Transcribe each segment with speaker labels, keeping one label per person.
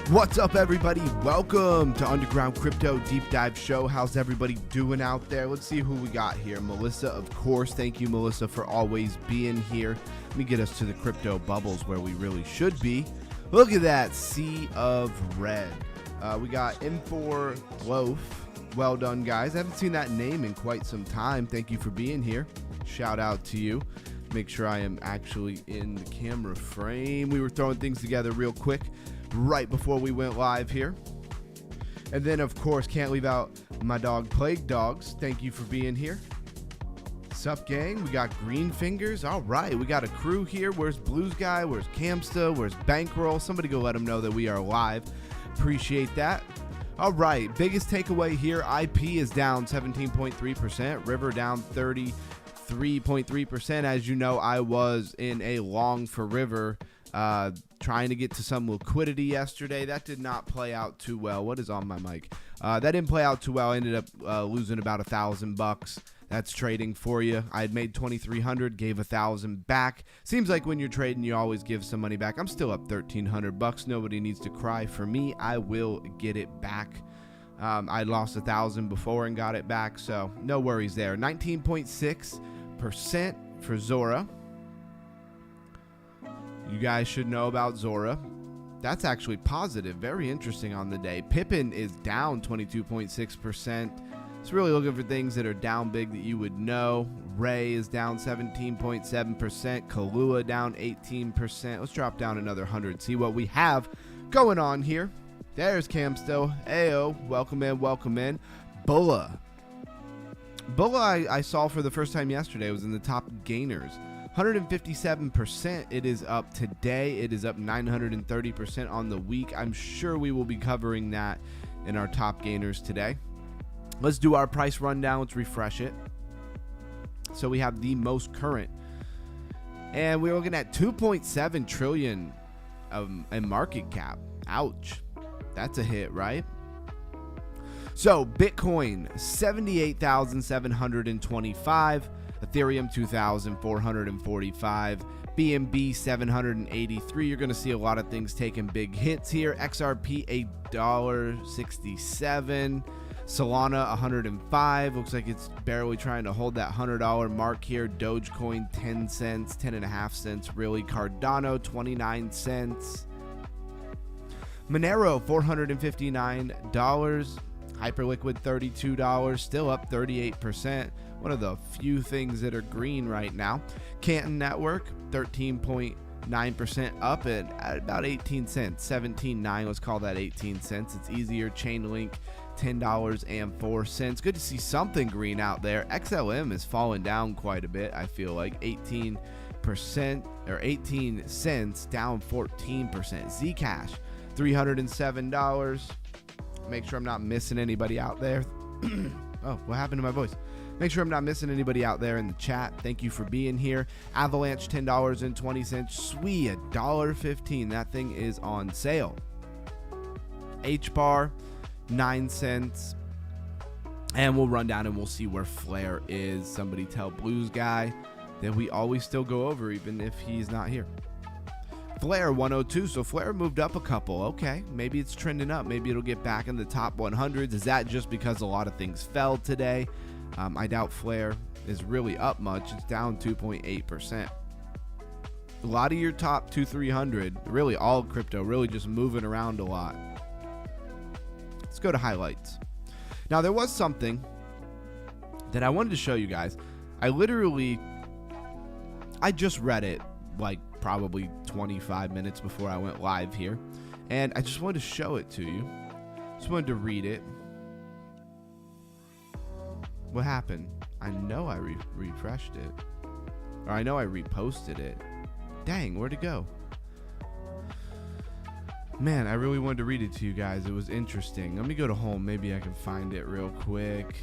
Speaker 1: What's up, everybody? Welcome to Underground Crypto Deep Dive Show. How's everybody doing out there? Let's see who we got here. Melissa, of course. Thank you, Melissa, for always being here. Let me get us to the crypto bubbles where we really should be. Look at that sea of red. We got M4 Loaf. Well done, guys. I haven't seen that name in quite some time. Thank you for being here. Shout out to you. Make sure I am actually in the camera frame. We were throwing things together real quick right before we went live here. And then, of course, can't leave out my dog Plague Dogs. Thank you for being here. Sup, gang? We got Green Fingers. All right, we got a crew here. Where's Blues Guy? Where's Camsta? Where's Bankroll? Somebody go let them know that we are live. Appreciate that. All right, biggest takeaway here. IP is down 17.3%. River down 33.3%. As you know, I was in a long for River, trying to get to some liquidity yesterday. That did not play out too well. What is on my mic? That didn't play out too well. I ended up losing about $1,000. That's trading for you. I had made 2,300, gave 1,000 back. Seems like when you're trading, you always give some money back. I'm still up $1,300. Nobody needs to cry for me. I will get it back. I lost 1,000 before and got it back, so no worries there. 19.6% for Zora. You guys should know about Zora. That's actually positive. Very interesting on the day. Pippin is down 22.6%. It's really looking for things that are down big that you would know. Ray is down 17.7%. Kahlua down 18%. Let's drop down another 100 and see what we have going on here. There's Camsto. Ayo. Welcome in. Welcome in. Bulla. Bulla I saw for the first time yesterday was in the top gainers. 157% it is up today. It is up 930% on the week. I'm sure we will be covering that in our top gainers today. Let's do our price rundown. Let's refresh it. So we have the most current, and we're looking at 2.7 trillion in market cap. Ouch. That's a hit, right? So Bitcoin 78,725, Ethereum 2,445, BNB 783. You're going to see a lot of things taking big hits here. XRP $1.67, Solana 105. Looks like it's barely trying to hold that $100 mark here. Dogecoin 10 cents, 10.5 cents really. Cardano 29 cents. Monero $459. Hyperliquid $32, still up 38%. One of the few things that are green right now. Canton Network 13.9% up at about 18 cents, 17.9. Let's call that 18 cents. It's easier. Chainlink $10.04. Good to see something green out there. XLM has fallen down quite a bit. I feel like 18% or 18 cents, down 14%. Zcash $307. Make sure I'm not missing anybody out there. Oh, what happened to my voice? Make sure I'm not missing anybody out there in the chat. Thank you for being here. Avalanche $10.20. Sui $1.15. That thing is on sale. HBAR 9 cents. And we'll run down and we'll see where Flare is. Somebody tell Blues Guy that we always still go over even if he's not here. Flare 102, so Flare moved up a couple. Okay, maybe it's trending up. Maybe it'll get back in the top 100s. Is that just because a lot of things fell today? I doubt Flare is really up much. It's down 2.8%. A lot of your top 200-300, really all crypto, really just moving around a lot. Let's go to highlights. Now, there was something that I wanted to show you guys. I just read it like probably 25 minutes before I went live here, and I just wanted to show it to you. Just wanted to read it. What happened? I know I refreshed it, or I know I reposted it. Dang, where'd it go? Man, I really wanted to read it to you guys. It was interesting. Let me go to home. Maybe I can find it real quick.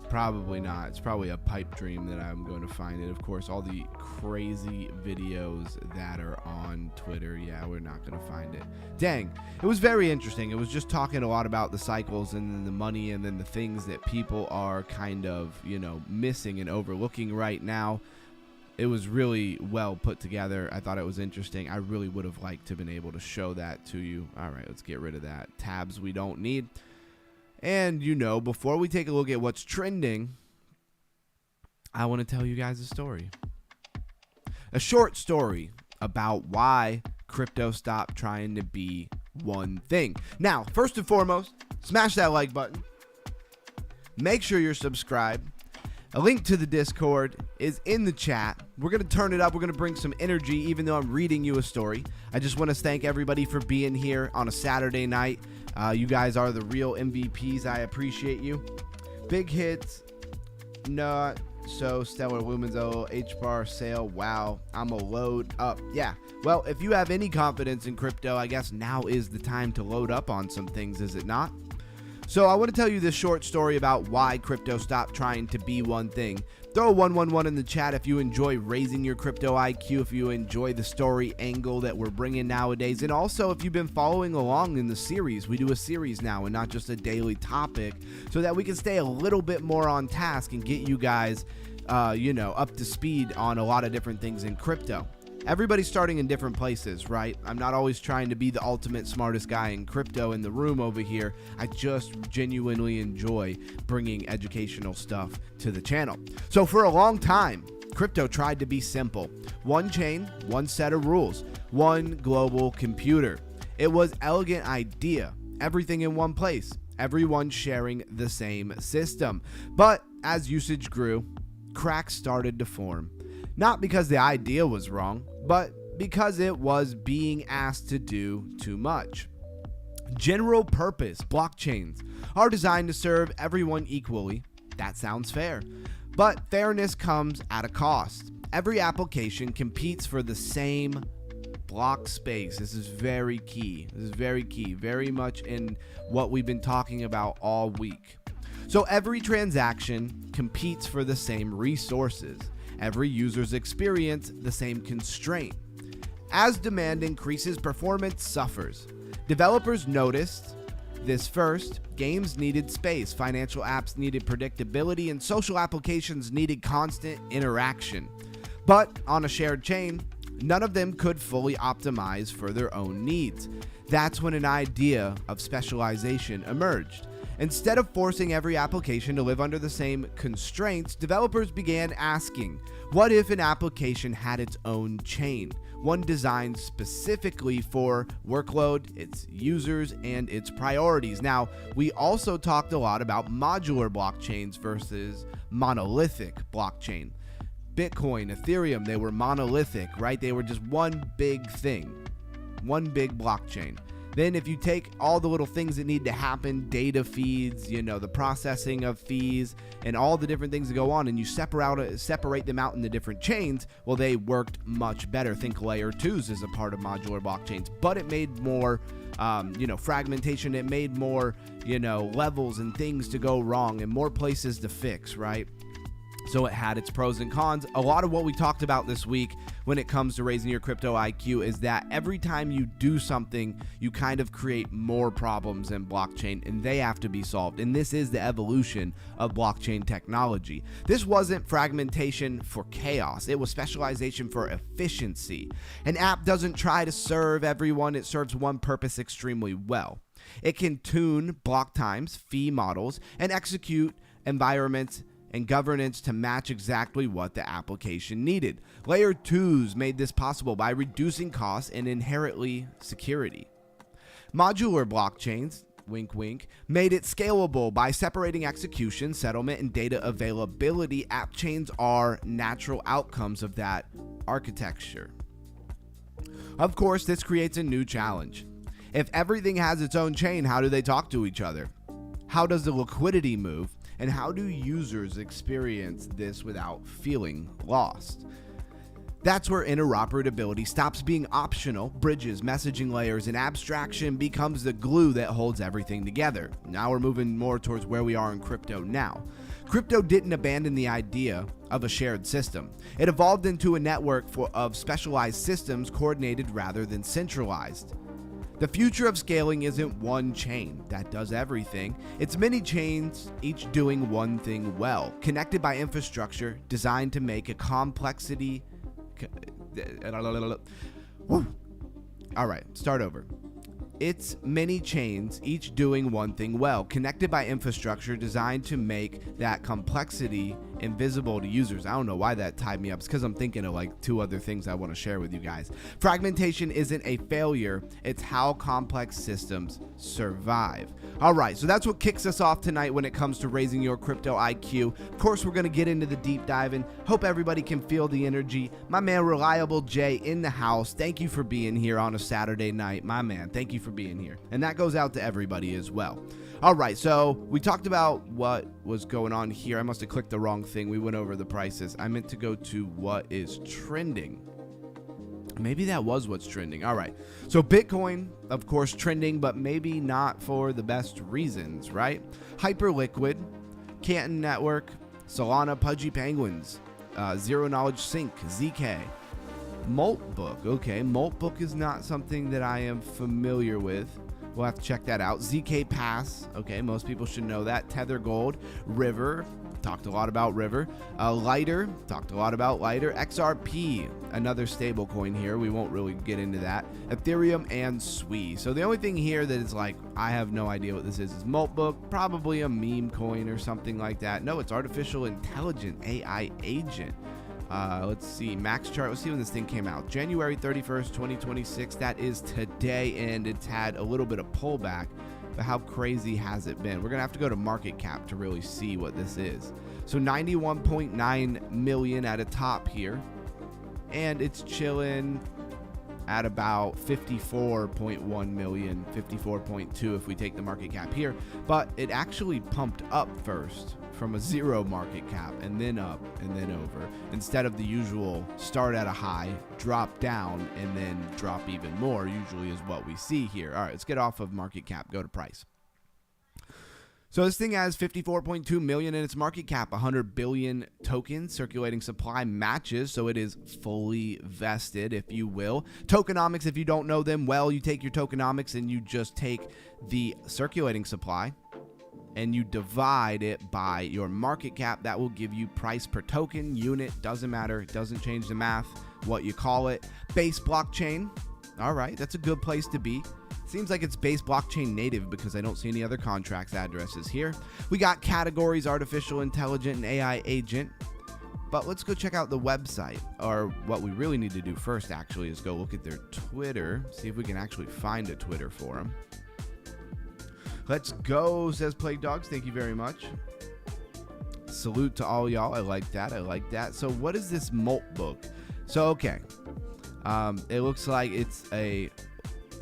Speaker 1: Probably not. It's probably a pipe dream that I'm going to find it. Of course, all the crazy videos that are on Twitter, yeah, we're not going to find it. Dang, it was very interesting. It was just talking a lot about the cycles and then the money and then the things that people are kind of, missing and overlooking right now. It was really well put together. I thought it was interesting. I really would have liked to have been able to show that to you. All right, let's get rid of that. Tabs we don't need. And, before we take a look at what's trending, I want to tell you guys a story. A short story about why crypto stopped trying to be one thing. Now, first and foremost, smash that like button. Make sure you're subscribed. A link to the Discord is in the chat. We're going to turn it up. We're going to bring some energy, even though I'm reading you a story. I just want to thank everybody for being here on a Saturday night. You guys are the real MVPs. I appreciate you. Big hits. Not so stellar. Lumens HBAR sale. Wow. I'm a load up. Yeah. Well, if you have any confidence in crypto, I guess now is the time to load up on some things, is it not? So I want to tell you this short story about why crypto stopped trying to be one thing. Throw a 111 in the chat if you enjoy raising your crypto IQ, if you enjoy the story angle that we're bringing nowadays, and also if you've been following along in the series. We do a series now and not just a daily topic, so that we can stay a little bit more on task and get you guys, up to speed on a lot of different things in crypto. Everybody's starting in different places, right? I'm not always trying to be the ultimate smartest guy in crypto in the room over here. I just genuinely enjoy bringing educational stuff to the channel. So for a long time, crypto tried to be simple. One chain, one set of rules, one global computer. It was an elegant idea. Everything in one place. Everyone sharing the same system. But as usage grew, cracks started to form. Not because the idea was wrong, but because it was being asked to do too much. General purpose blockchains are designed to serve everyone equally, That sounds fair. But fairness comes at a cost. Every application competes for the same block space. This is very key. Very much in what we've been talking about all week. So every transaction competes for the same resources. Every user's experience the same constraint. As demand increases, performance suffers. Developers noticed this first. Games needed space, financial apps needed predictability, and social applications needed constant interaction. But on a shared chain, none of them could fully optimize for their own needs. That's when an idea of specialization emerged. Instead of forcing every application to live under the same constraints, developers began asking, what if an application had its own chain? One designed specifically for workload, its users, and its priorities. Now, we also talked a lot about modular blockchains versus monolithic blockchain. Bitcoin, Ethereum, they were monolithic, right? They were just one big thing, one big blockchain. Then if you take all the little things that need to happen, data feeds, the processing of fees and all the different things that go on, and you separate them out in the different chains, well, they worked much better. Think layer 2s as a part of modular blockchains, but it made more, fragmentation. It made more, levels and things to go wrong and more places to fix, right? So it had its pros and cons. A lot of what we talked about this week when it comes to raising your crypto IQ is that every time you do something, you kind of create more problems in blockchain, and they have to be solved. And this is the evolution of blockchain technology. This wasn't fragmentation for chaos. It was specialization for efficiency. An app doesn't try to serve everyone. It serves one purpose extremely well. It can tune block times, fee models, and execute environments and governance to match exactly what the application needed. Layer 2s made this possible by reducing costs and inherently security. Modular blockchains, wink wink, made it scalable by separating execution, settlement, and data availability. Appchains are natural outcomes of that architecture. Of course, this creates a new challenge. If everything has its own chain, how do they talk to each other? How does the liquidity move? And how do users experience this without feeling lost? That's where interoperability stops being optional. Bridges, messaging layers, and abstraction becomes the glue that holds everything together. Now we're moving more towards where we are in crypto now. Crypto didn't abandon the idea of a shared system. It evolved into a network of specialized systems coordinated rather than centralized. The future of scaling isn't one chain that does everything. It's many chains, each doing one thing well, connected by infrastructure designed to make a complexity. All right, start over. It's many chains, each doing one thing well, connected by infrastructure designed to make that complexity invisible to users. I don't know why that tied me up. It's because I'm thinking of like two other things I want to share with you guys. Fragmentation isn't a failure. It's how complex systems survive. All right, so that's what kicks us off tonight when it comes to raising your crypto IQ. Of course, we're going to get into the deep dive and hope everybody can feel the energy. My man, Reliable Jay in the house. Thank you for being here on a Saturday night. My man, thank you for being here. And that goes out to everybody as well. All right, so we talked about what was going on here. I must have clicked the wrong thing. We went over the prices. I meant to go to what is trending. Maybe that was what's trending. All right, so Bitcoin, of course, trending, but maybe not for the best reasons, right? Hyperliquid, Canton Network, Solana, Pudgy Penguins, Zero Knowledge Sync, ZK, Maltbook. Okay, Maltbook is not something that I am familiar with. We'll have to check that out. ZK Pass. Okay, most people should know that. Tether Gold. River. Talked a lot about River. Lighter. Talked a lot about Lighter. XRP. Another stable coin here. We won't really get into that. Ethereum and SWI. So the only thing here that is like, I have no idea what this is Maltbook. Probably a meme coin or something like that. No, it's artificial intelligent AI agent. Let's see, max chart. Let's see when this thing came out. January 31st, 2026. That is today, and it's had a little bit of pullback. But how crazy has it been? We're going to have to go to market cap to really see what this is. So 91.9 million at a top here. And it's chilling at about 54.1 million, 54.2 if we take the market cap here, but it actually pumped up first from a 0 market cap and then up and then over, instead of the usual start at a high, drop down, and then drop even more, usually is what we see here. All right, let's get off of market cap, go to price. So this thing has 54.2 million in its market cap, 100 billion tokens, circulating supply matches, so it is fully vested, if you will. Tokenomics, if you don't know them well, you take your tokenomics and you just take the circulating supply and you divide it by your market cap. That will give you price per token, unit, doesn't matter, it doesn't change the math, what you call it. Base blockchain, all right, that's a good place to be. Seems like it's base blockchain native because I don't see any other contracts addresses here. We got categories, artificial intelligence, and AI agent. But let's go check out the website. Or what we really need to do first, actually, is go look at their Twitter. See if we can actually find a Twitter for them. Let's go, says Plague Dogs. Thank you very much. Salute to all y'all. I like that. I like that. So what is this Molt book? So, okay. It looks like it's a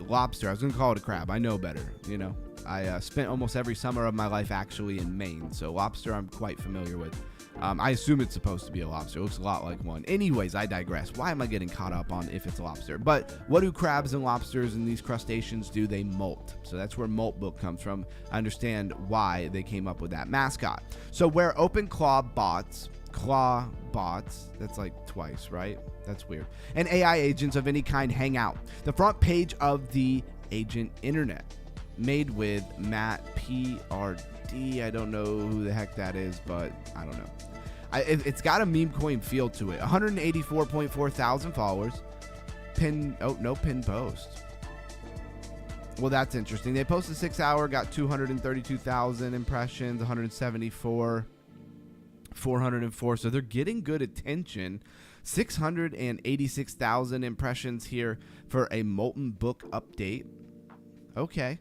Speaker 1: lobster. I was gonna call it a crab. I know better. You know, I spent almost every summer of my life actually in Maine, so lobster I'm quite familiar with. I assume it's supposed to be a lobster. It looks a lot like one. Anyways, I digress. Why am I getting caught up on if it's a lobster? But what do crabs and lobsters and these crustaceans do? They molt. So that's where Molt book comes from. I understand why they came up with that mascot. So where open claw bots, that's like twice, right? That's weird. And AI agents of any kind hang out. The front page of the agent internet, made with Matt PRD. I don't know who the heck that is, but I don't know. It's got a meme coin feel to it. 184.4 thousand followers. No pin post. Well, that's interesting. They posted 6 hour, got 232,000 impressions, 174, 404. So they're getting good attention. 686,000 impressions here for a Molten book update. Okay.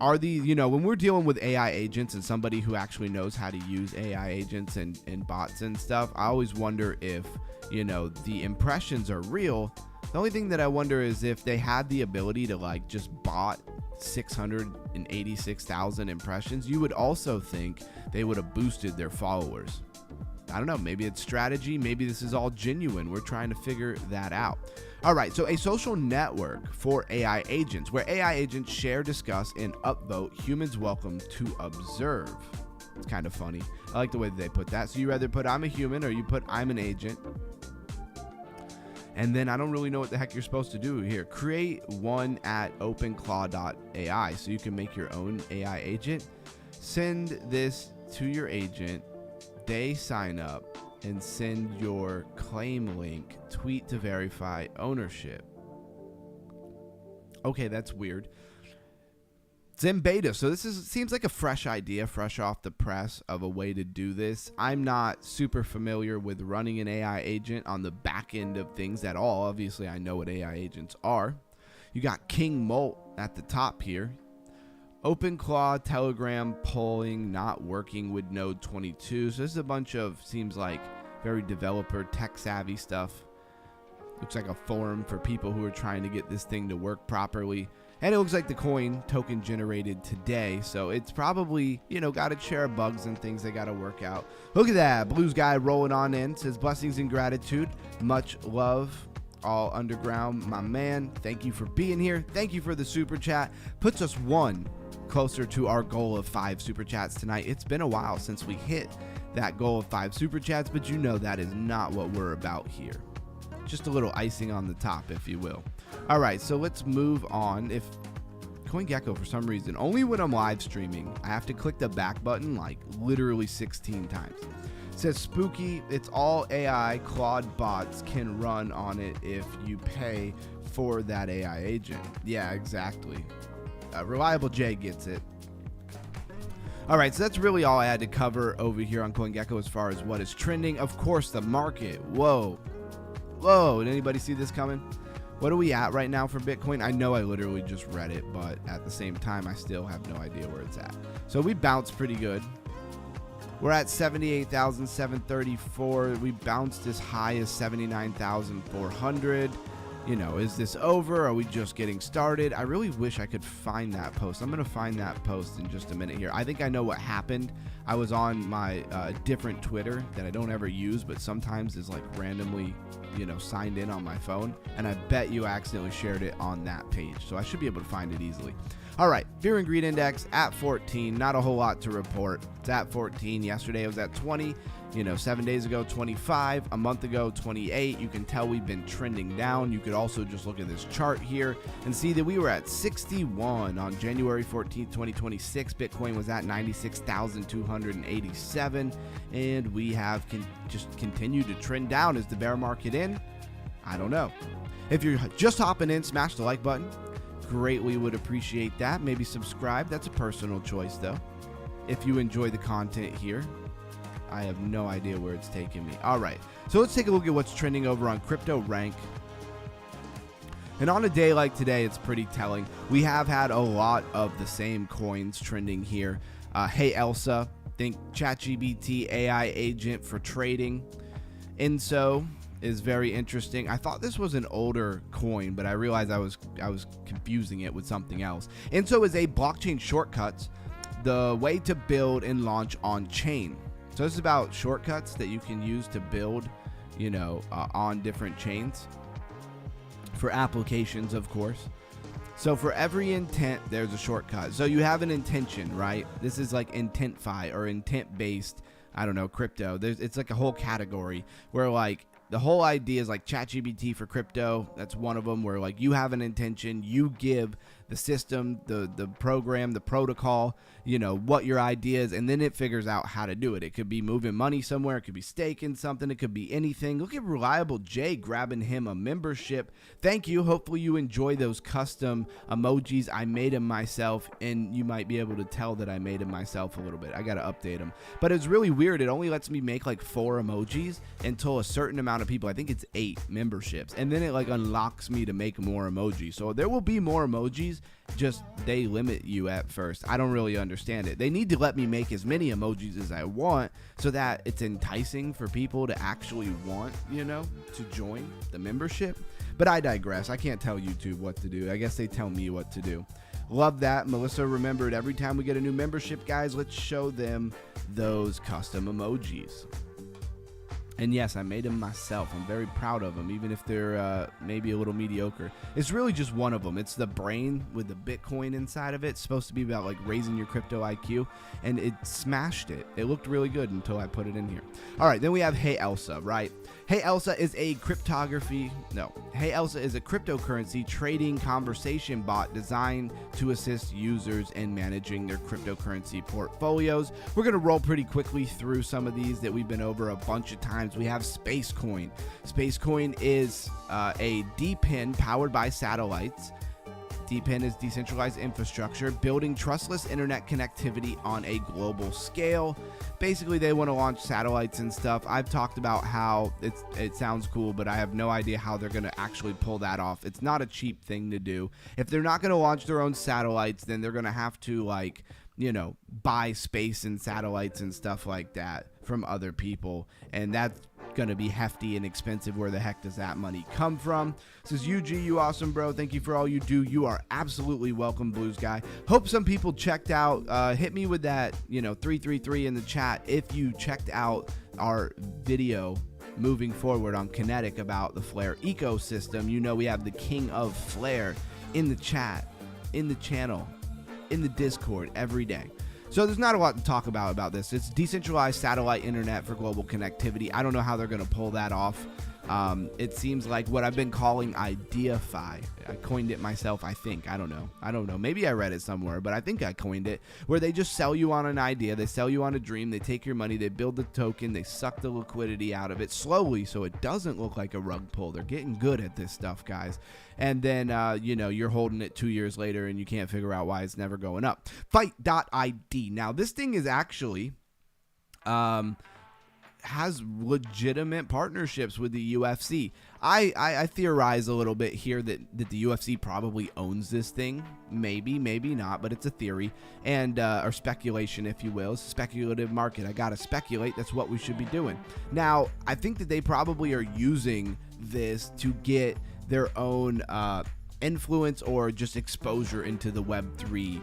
Speaker 1: Are these, you know, when we're dealing with AI agents and somebody who actually knows how to use AI agents and bots and stuff, I always wonder if, you know, the impressions are real. The only thing that I wonder is if they had the ability to like just bot 686,000 impressions, you would also think they would have boosted their followers. I don't know, maybe it's strategy, maybe this is all genuine. We're trying to figure that out. All right, so a social network for AI agents, where AI agents share, discuss, and upvote humans welcome to observe. It's kind of funny. I like the way that they put that. So you either put I'm a human or you put I'm an agent. And then I don't really know what the heck you're supposed to do here. Create one at openclaw.ai so you can make your own AI agent. Send this to your agent. They sign up and send your claim link, tweet to verify ownership. Okay, that's weird. It's in beta, so seems like a fresh idea, fresh off the press of a way to do this. I'm not super familiar with running an AI agent on the back end of things at all. Obviously, I know what AI agents are. You got King Molt at the top here. OpenClaw, Telegram, polling, not working with Node 22. So this is a bunch of, seems like, very developer, tech-savvy stuff. Looks like a forum for people who are trying to get this thing to work properly. And it looks like the coin token generated today. So it's probably, you know, got its share of bugs and things they got to work out. Look at that. Blues guy rolling on in. Says, blessings and gratitude. Much love. All underground, my man. Thank you for being here. Thank you for the super chat. Puts us one closer to our goal of 5 super chats tonight. It's been a while since we hit that goal of 5 super chats, but you know that is not what we're about here. Just a little icing on the top, if you will. All right, so let's move on. If CoinGecko, for some reason, only when I'm live streaming, I have to click the back button like literally 16 times. It says spooky, it's all AI, Claude bots can run on it if you pay for that AI agent. Yeah, exactly. Reliable J gets it. All right, so that's really all I had to cover over here on CoinGecko as far as what is trending. Of course, the market. Whoa. Did anybody see this coming? What are we at right now for Bitcoin? I know I literally just read it, but at the same time, I still have no idea where it's at. So we bounced pretty good. We're at 78,734. We bounced as high as 79,400. you know, is this over? Are we just getting started? I really wish I could find that post. I'm going to find that post in just a minute here. I think I know what happened. I was on my different Twitter that I don't ever use, but sometimes is like randomly, you know, signed in on my phone. And I bet you accidentally shared it on that page. So I should be able to find it easily. All right, fear and greed index at 14. Not a whole lot to report. It's at 14. Yesterday it was at 20. You know, 7 days ago, 25. A month ago, 28. You can tell we've been trending down. You could also just look at this chart here and see that we were at 61 on January 14th, 2026. Bitcoin was at 96,287. And we have just continued to trend down. Is the bear market in? I don't know. If you're just hopping in, smash the like button. Greatly would appreciate that. Maybe subscribe. That's a personal choice, though. If you enjoy the content here, I have no idea where it's taking me. All right, so let's take a look at what's trending over on Crypto Rank. And on a day like today, it's pretty telling. We have had a lot of the same coins trending here. Hey Elsa, think ChatGPT AI agent for trading. Inso is very interesting. I thought this was an older coin, but I realized I was confusing it with something else. Inso is a blockchain shortcuts, the way to build and launch on chain. So this is about shortcuts that you can use to build, you know, on different chains for applications, of course. So for every intent, there's a shortcut. So you have an intention, right? This is like intentfi or intent-based, I don't know, crypto. It's like a whole category where like the whole idea is like ChatGPT for crypto. That's one of them where like you have an intention, you give the system, the program, the protocol, you know, what your idea is, and then it figures out how to do it. It could be moving money somewhere. It could be staking something. It could be anything. Look at Reliable J grabbing him a membership. Thank you. Hopefully you enjoy those custom emojis. I made them myself, and you might be able to tell that I made them myself a little bit. I got to update them. But it's really weird. It only lets me make like 4 emojis until a certain amount of people. I think it's 8 memberships. And then it like unlocks me to make more emojis. So there will be more emojis. Just they limit you at first. I don't really understand it. They need to let me make as many emojis as I want so that it's enticing for people to actually want, you know, to join the membership. But I digress. I can't tell YouTube what to do. I guess they tell me what to do. Love that. Melissa remembered every time we get a new membership, guys, let's show them those custom emojis. And yes, I made them myself. I'm very proud of them, even if they're maybe a little mediocre. It's really just one of them. It's the brain with the Bitcoin inside of it. It's supposed to be about like raising your crypto IQ, and it smashed it. It looked really good until I put it in here. All right, then we have Hey Elsa, right? Hey Elsa is a Hey Elsa is a cryptocurrency trading conversation bot designed to assist users in managing their cryptocurrency portfolios. We're going to roll pretty quickly through some of these that we've been over a bunch of times. We have Spacecoin. Spacecoin is a DPIN powered by satellites. DPIN is decentralized infrastructure, building trustless internet connectivity on a global scale. Basically, they want to launch satellites and stuff. I've talked about how it sounds cool, but I have no idea how they're going to actually pull that off. It's not a cheap thing to do. If they're not going to launch their own satellites, then they're going to have to, like, you know, buy space and satellites and stuff like that from other people, and that's going to be hefty and expensive. Where the heck does that money come from? Says UG, you awesome, bro. Thank you for all you do. You are absolutely welcome, Blues Guy. Hope some people checked out. Hit me with that, you know, 333 in the chat if you checked out our video moving forward on Kinetic about the Flare ecosystem. You know, we have the king of Flare in the chat, in the channel, in the Discord every day. So there's not a lot to talk about this. It's decentralized satellite internet for global connectivity. I don't know how they're going to pull that off. It seems like what I've been calling IdeaFi. I coined it myself, I think. I don't know. Maybe I read it somewhere, but I think I coined it, where they just sell you on an idea. They sell you on a dream. They take your money. They build the token. They suck the liquidity out of it slowly so it doesn't look like a rug pull. They're getting good at this stuff, guys. And then, you know, you're holding it 2 years later and you can't figure out why it's never going up. Fight.id. Now, this thing is actually has legitimate partnerships with the UFC. I theorize a little bit here that the UFC probably owns this thing. Maybe not, but it's a theory, and or speculation, if you will. It's a speculative market. I gotta speculate. That's what we should be doing. Now, I think that they probably are using this to get their own influence or just exposure into the Web3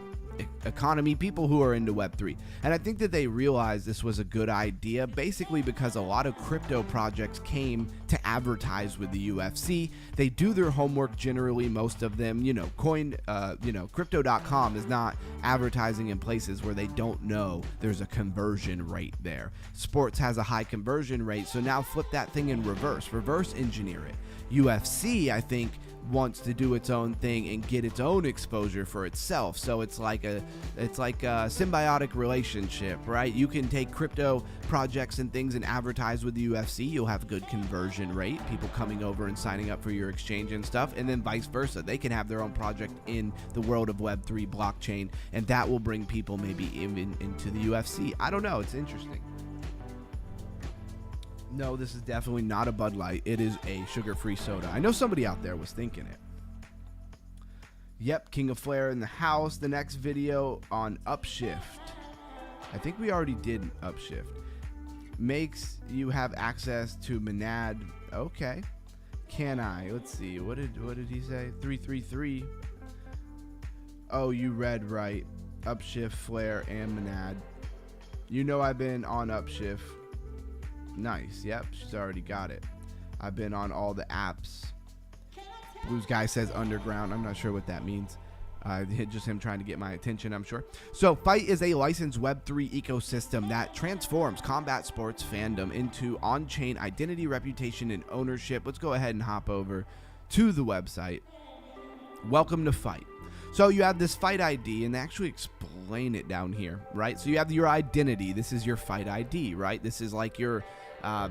Speaker 1: economy, people who are into Web3. And I think that they realized this was a good idea, basically because a lot of crypto projects came to advertise with the UFC. They do their homework generally, most of them, crypto.com is not advertising in places where they don't know there's a conversion rate there. Sports has a high conversion rate, so now flip that thing in reverse engineer it. UFC, I think, wants to do its own thing and get its own exposure for itself. So it's like a symbiotic relationship, right? You can take crypto projects and things and advertise with the UFC. You'll have good conversion rate, people coming over and signing up for your exchange and stuff, and then vice versa. They can have their own project in the world of Web3 blockchain, and that will bring people maybe even into the UFC. I don't know. It's interesting. No, this is definitely not a Bud Light. It is a sugar-free soda. I know somebody out there was thinking it. Yep, King of Flair in the house. The next video on Upshift. I think we already did Upshift. Makes you have access to Monad. Okay. Can I? Let's see. What did he say? 333. Oh, you read right. Upshift, Flair, and Monad. You know I've been on Upshift. Nice. Yep, she's already got it. I've been on all the apps. Blues guy says underground. I'm not sure what that means. Just him trying to get my attention, I'm sure. So Fight is a licensed Web3 ecosystem that transforms combat sports fandom into on-chain identity, reputation, and ownership. Let's go ahead and hop over to the website. Welcome to Fight. So you have this Fight ID, and they actually explain it down here, right? So you have your identity. This is your Fight ID, right? This is like your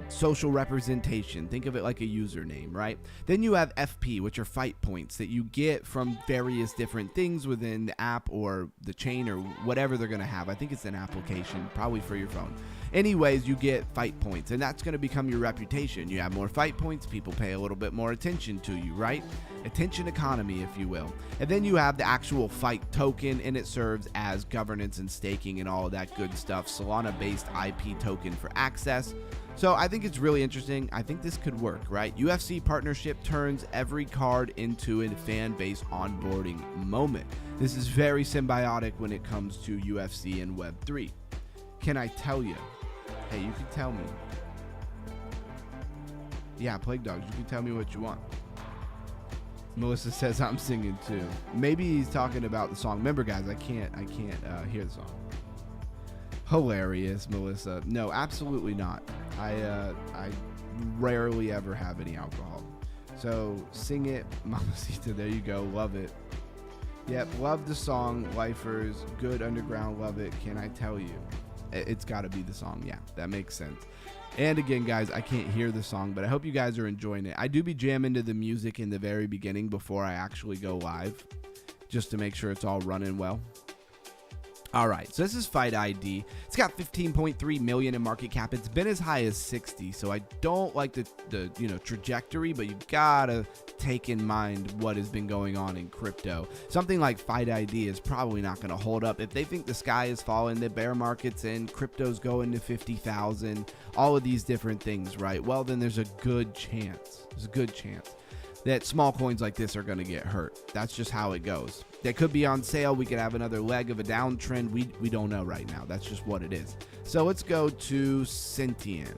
Speaker 1: social representation. Think of it like a username, right? Then you have FP, which are fight points that you get from various different things within the app or the chain or whatever they're going to have. I think it's an application, probably for your phone. Anyways, you get fight points, and that's going to become your reputation. You have more fight points, people pay a little bit more attention to you, right? Attention economy, if you will. And then you have the actual fight token, and it serves as governance and staking and all of that good stuff. Solana-based IP token for access. So I think it's really interesting. I think this could work, right? UFC partnership turns every card into a fan base onboarding moment. This is very symbiotic when it comes to UFC and Web3. Can I tell you? Hey, you can tell me. Yeah, Plague Dogs, you can tell me what you want. Melissa says I'm singing too. Maybe he's talking about the song. Remember, guys, I can't hear the song. Hilarious, Melissa. No, absolutely not. I rarely ever have any alcohol. So sing it, Mamacita. There you go. Love it. Yep, love the song. Lifers, good underground. Love it. Can I tell you? It's got to be the song. Yeah, that makes sense. And again, guys, I can't hear the song, but I hope you guys are enjoying it. I do be jamming to the music in the very beginning before I actually go live, just to make sure it's all running well. All right, so this is Fight ID. It's got 15.3 million in market cap. It's been as high as 60, so I don't like the trajectory, but you gotta take in mind what has been going on in crypto. Something like Fight ID is probably not going to hold up. If they think the sky is falling, the bear market's in, crypto's going to 50,000, all of these different things, right? Well, then there's a good chance. That small coins like this are going to get hurt. That's just how it goes. They could be on sale. We could have another leg of a downtrend. We don't know right now. That's just what it is. So let's go to Sentient.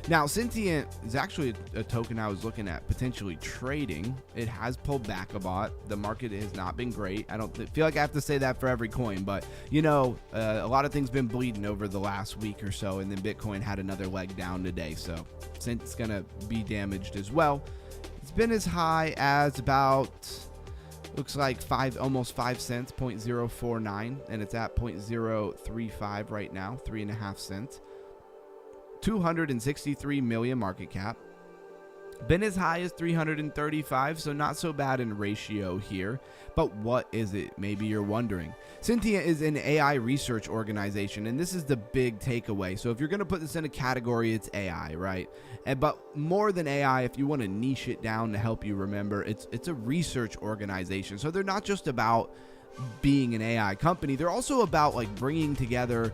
Speaker 1: Now, Sentient is actually a token I was looking at potentially trading. It has pulled back a lot. The market has not been great. I don't feel like I have to say that for every coin, but a lot of things been bleeding over the last week or so, and then Bitcoin had another leg down today. So Sent's going to be damaged as well. It's been as high as about, looks like almost 5 cents, 0.049, and it's at 0.035 right now, 3.5 cents. 263 million market cap. Been as high as 335, so not so bad in ratio here. But what is it? Maybe you're wondering. Sentient is an AI research organization, and this is the big takeaway. So if you're going to put this in a category, it's AI, right? But more than AI, if you want to niche it down to help you remember, it's a research organization. So they're not just about being an AI company. They're also about like bringing together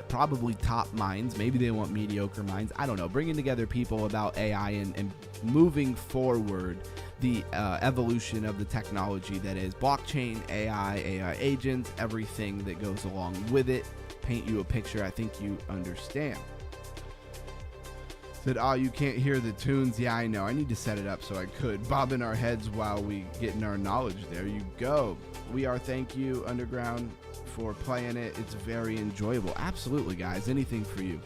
Speaker 1: probably top minds. Maybe they want mediocre minds. I don't know. Bringing together people about AI and moving forward the evolution of the technology that is blockchain, AI agents, everything that goes along with it. Paint you a picture I think you understand. Said, oh, you can't hear the tunes. Yeah, I know. I need to set it up so I could. Bobbing our heads while we get in our knowledge. There you go. We are. Thank you, Underground, for playing it. It's very enjoyable. Absolutely, guys. Anything for you.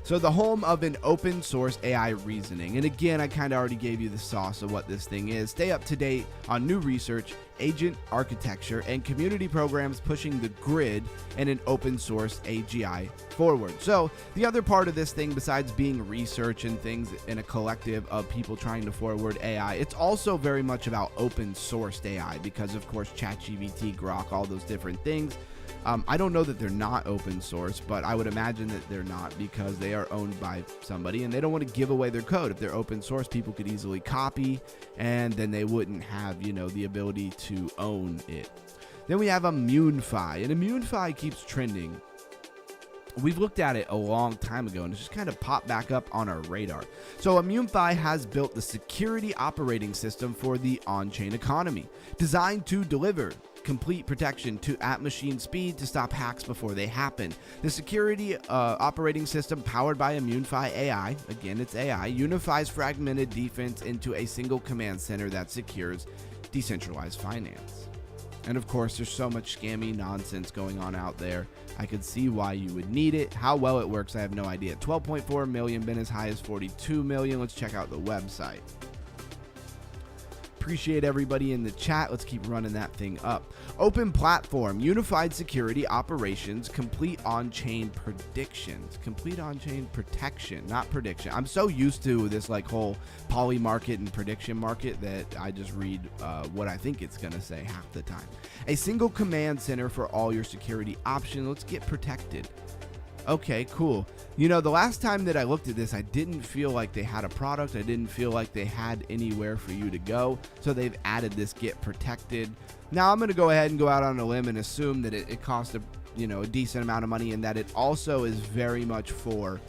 Speaker 1: So the home of an open source AI reasoning. And again, I kind of already gave you the sauce of what this thing is. Stay up to date on new research, agent architecture, and community programs pushing the grid and an open source AGI forward. So the other part of this thing, besides being research and things in a collective of people trying to forward AI, it's also very much about open sourced AI because, of course, ChatGPT, Grok, all those different things. I don't know that they're not open source, but I would imagine that they're not because they are owned by somebody and they don't want to give away their code. If they're open source, people could easily copy and then they wouldn't have, the ability to own it. Then we have ImmuneFi, and ImmuneFi keeps trending. We've looked at it a long time ago and it's just kind of popped back up on our radar. So ImmuneFi has built the security operating system for the on-chain economy, designed to deliver complete protection at machine speed to stop hacks before they happen. The security operating system powered by ImmuneFi AI, again it's AI, unifies fragmented defense into a single command center that secures decentralized finance. And of course, there's so much scammy nonsense going on out there. I could see why you would need it. How well it works, I have no idea. 12.4 million, been as high as 42 million. Let's check out the website. Appreciate everybody in the chat. Let's keep running that thing up. Open platform, unified security operations, complete on-chain predictions, complete on-chain protection, not prediction. I'm so used to this whole poly market and prediction market that I just read what I think it's going to say half the time. A single command center for all your security options. Let's get protected. Okay, cool. The last time that I looked at this, I didn't feel like they had a product. I didn't feel like they had anywhere for you to go. So they've added this get protected. Now I'm going to go ahead and go out on a limb and assume that it costs a decent amount of money and that it also is very much for,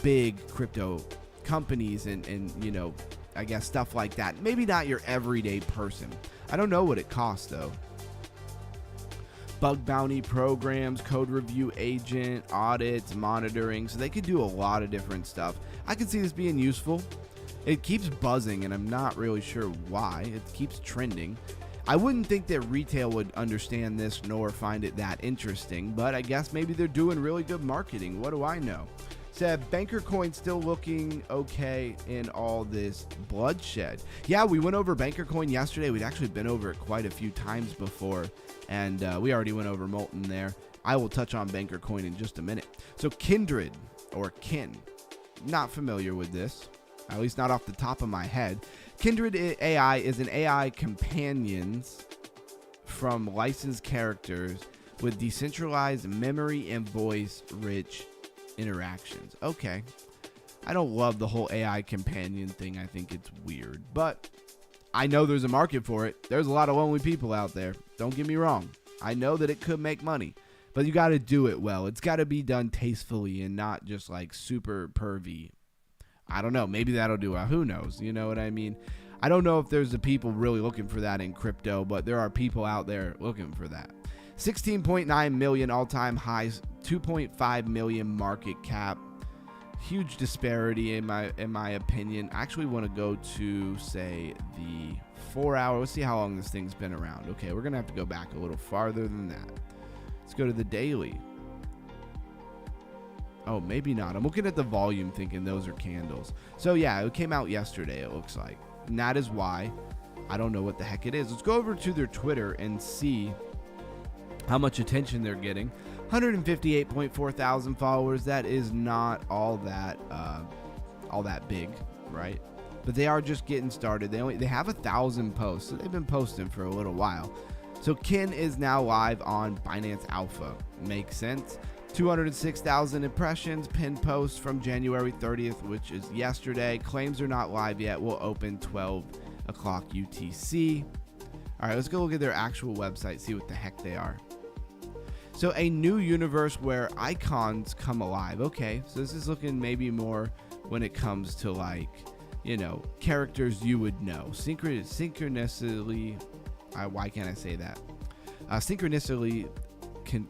Speaker 1: big crypto companies and I guess stuff like that. Maybe not your everyday person. I don't know what it costs though. Bug bounty programs, code review agent, audits, monitoring. So they could do a lot of different stuff. I could see this being useful. It keeps buzzing and I'm not really sure why. It keeps trending. I wouldn't think that retail would understand this nor find it that interesting, but I guess maybe they're doing really good marketing. What do I know? Said Banker Coin still looking okay in all this bloodshed. Yeah, we went over Banker Coin yesterday. We'd actually been over it quite a few times before, and we already went over Molten there. I will touch on Banker Coin in just a minute. So Kindred, or Kin, not familiar with this, at least not off the top of my head. Kindred AI is an AI companions from licensed characters with decentralized memory and voice-rich interactions. Okay. I don't love the whole AI companion thing. I think it's weird, but I know there's a market for it. There's a lot of lonely people out there. Don't get me wrong. I know that it could make money, but you got to do it well. It's got to be done tastefully and not just super pervy. I don't know. Maybe that'll do it. Who knows? You know what I mean? I don't know if there's the people really looking for that in crypto, but there are people out there looking for that. 16.9 million all-time highs, 2.5 million market cap. Huge disparity in my opinion. I actually want to go to, say, the 4 hour. Let's see how long this thing's been around. Okay, we're going to have to go back a little farther than that. Let's go to the daily. Oh, maybe not. I'm looking at the volume thinking those are candles. So yeah, it came out yesterday, it looks like. And that is why I don't know what the heck it is. Let's go over to their Twitter and see how much attention they're getting. 158.4 thousand followers. That is not all that big, right? But they are just getting started. They have 1,000 posts, so they've been posting for a little while. So Kin is now live on Binance Alpha. Makes sense. 206,000 impressions, pinned posts from January 30th, which is yesterday. Claims are not live yet. Will open 12 o'clock UTC. All right, let's go look at their actual website, see what the heck they are. So a new universe where icons come alive. Okay, so this is looking maybe more when it comes to like, you know, characters you would know. Synchronously, why can't I say that? Synchronously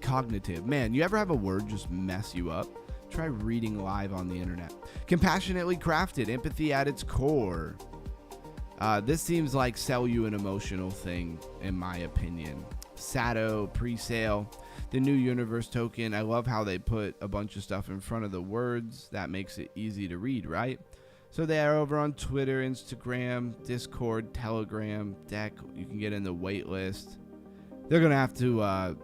Speaker 1: cognitive. Man, you ever have a word just mess you up? Try reading live on the internet. Compassionately crafted, empathy at its core. This seems like sell you an emotional thing, in my opinion. Sato, pre-sale, the new universe token. I love how they put a bunch of stuff in front of the words. That makes it easy to read, right? So they are over on Twitter, Instagram, Discord, Telegram, Deck. You can get in the wait list. They're going to have to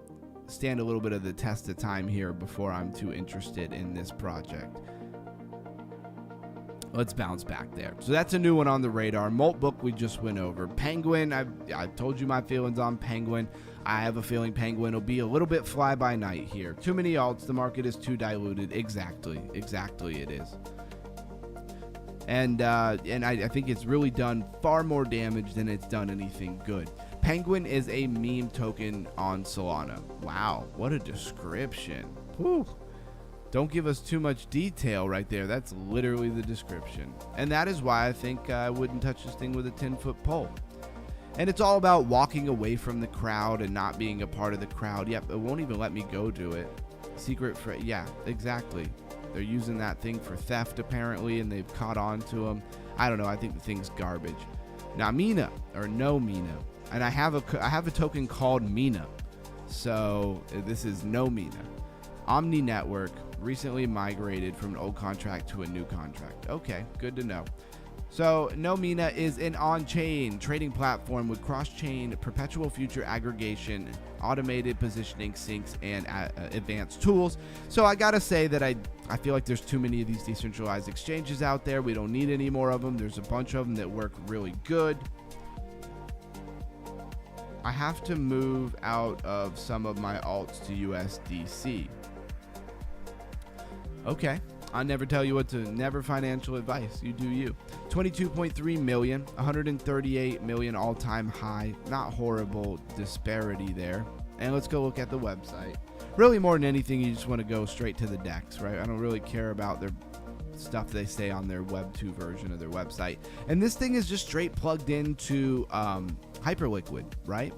Speaker 1: stand a little bit of the test of time here before I'm too interested in this project. Let's bounce back there. So that's a new one on the radar. Moltbook we just went over. Penguin, I told you my feelings on Penguin. I have a feeling Penguin will be a little bit fly by night here. Too many alts. The market is too diluted. Exactly it is. And I think it's really done far more damage than it's done anything good. Penguin is a meme token on Solana. Wow, what a description. Whew. Don't give us too much detail right there. That's literally the description. And that is why I think I wouldn't touch this thing with a 10-foot pole. And it's all about walking away from the crowd and not being a part of the crowd. Yep, it won't even let me go do it. Yeah, exactly. They're using that thing for theft apparently, and they've caught on to them. I don't know. I think the thing's garbage. Now Mina, or no Mina, and I have a token called Mina. So this is no Mina. Omni Network recently migrated from an old contract to a new contract. Okay, good to know. So Nomina is an on-chain trading platform with cross-chain perpetual future aggregation, automated positioning syncs, and advanced tools. So I gotta say that I feel like there's too many of these decentralized exchanges out there. We don't need any more of them. There's a bunch of them that work really good. I have to move out of some of my alts to USDC. Okay. I never tell you what to, never financial advice. You do you. 22.3 million, 138 million all-time high. Not horrible disparity there. And let's go look at the website. Really, more than anything, you just want to go straight to the DEX, right? I don't really care about their stuff they say on their Web 2 version of their website. And this thing is just straight plugged into Hyperliquid, right?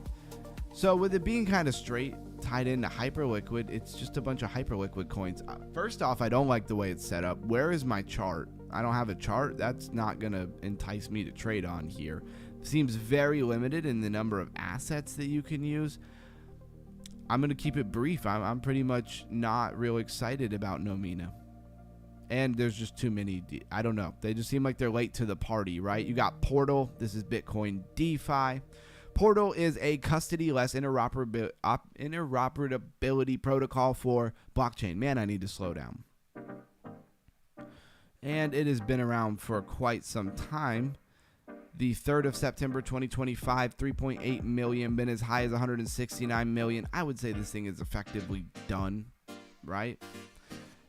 Speaker 1: So with it being kind of straight tied into Hyperliquid, it's just a bunch of Hyperliquid coins. First off, I don't like the way it's set up. Where is my chart? I don't have a chart. That's not going to entice me to trade on here. Seems very limited in the number of assets that you can use. I'm going to keep it brief. I'm pretty much not real excited about Nomina. And there's just too many. I don't know. They just seem like they're late to the party, right? You got Portal. This is Bitcoin DeFi. Portal is a custody-less interoperability protocol for blockchain. Man, I need to slow down. And it has been around for quite some time. The 3rd of September 2025, 3.8 million, been as high as 169 million. I would say this thing is effectively done, right?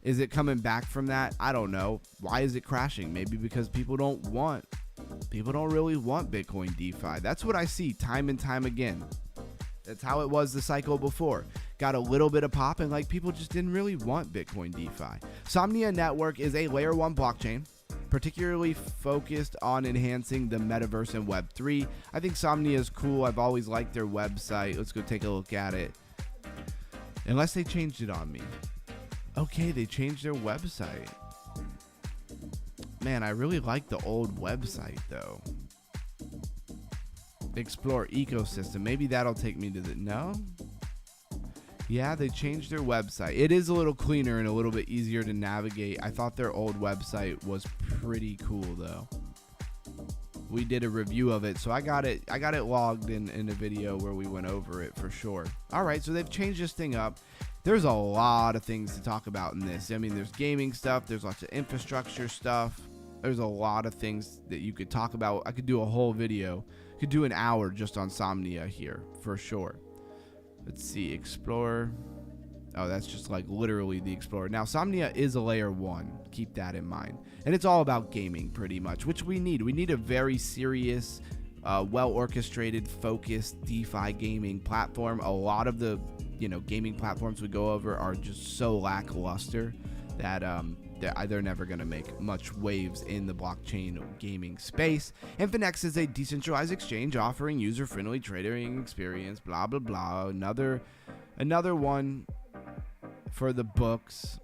Speaker 1: Is it coming back from that? I don't know. Why is it crashing? Maybe because people don't really want Bitcoin DeFi. That's what I see time and time again. That's how it was the cycle before. Got a little bit of pop and like people just didn't really want Bitcoin DeFi. Somnia Network is a layer 1 blockchain, particularly focused on enhancing the metaverse and Web3. I think Somnia is cool. I've always liked their website. Let's go take a look at it. Unless they changed it on me. Okay, they changed their website. Man, I really like the old website though. Explore ecosystem. Maybe that'll take me to the... No? Yeah, they changed their website. It is a little cleaner and a little bit easier to navigate. I thought their old website was pretty cool though. We did a review of it, so I got it logged in a video where we went over it for sure. All right, so they've changed this thing up. There's a lot of things to talk about in this. I mean, there's gaming stuff. There's lots of infrastructure stuff. There's a lot of things that you could talk about. I could do a whole video. Could do an hour just on Somnia here for sure. Let's see, Explorer. Oh, that's just like literally the Explorer. Now, Somnia is a layer 1. Keep that in mind. And it's all about gaming pretty much, which we need. We need a very serious, well-orchestrated, focused DeFi gaming platform. A lot of the gaming platforms we go over are just so lackluster that they're never going to make much waves in the blockchain gaming space. And MemeX is a decentralized exchange offering user-friendly trading experience, blah, blah, blah. Another one for the books.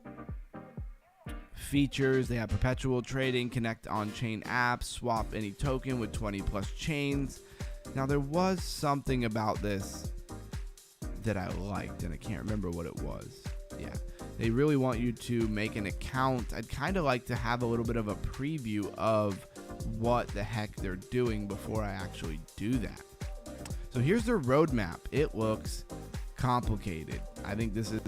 Speaker 1: Features, they have perpetual trading, connect on-chain apps, swap any token with 20 plus chains. Now, there was something about this that I liked, and I can't remember what it was. Yeah. They really want you to make an account. I'd kind of like to have a little bit of a preview of what the heck they're doing before I actually do that. So here's their roadmap. It looks complicated. I think this is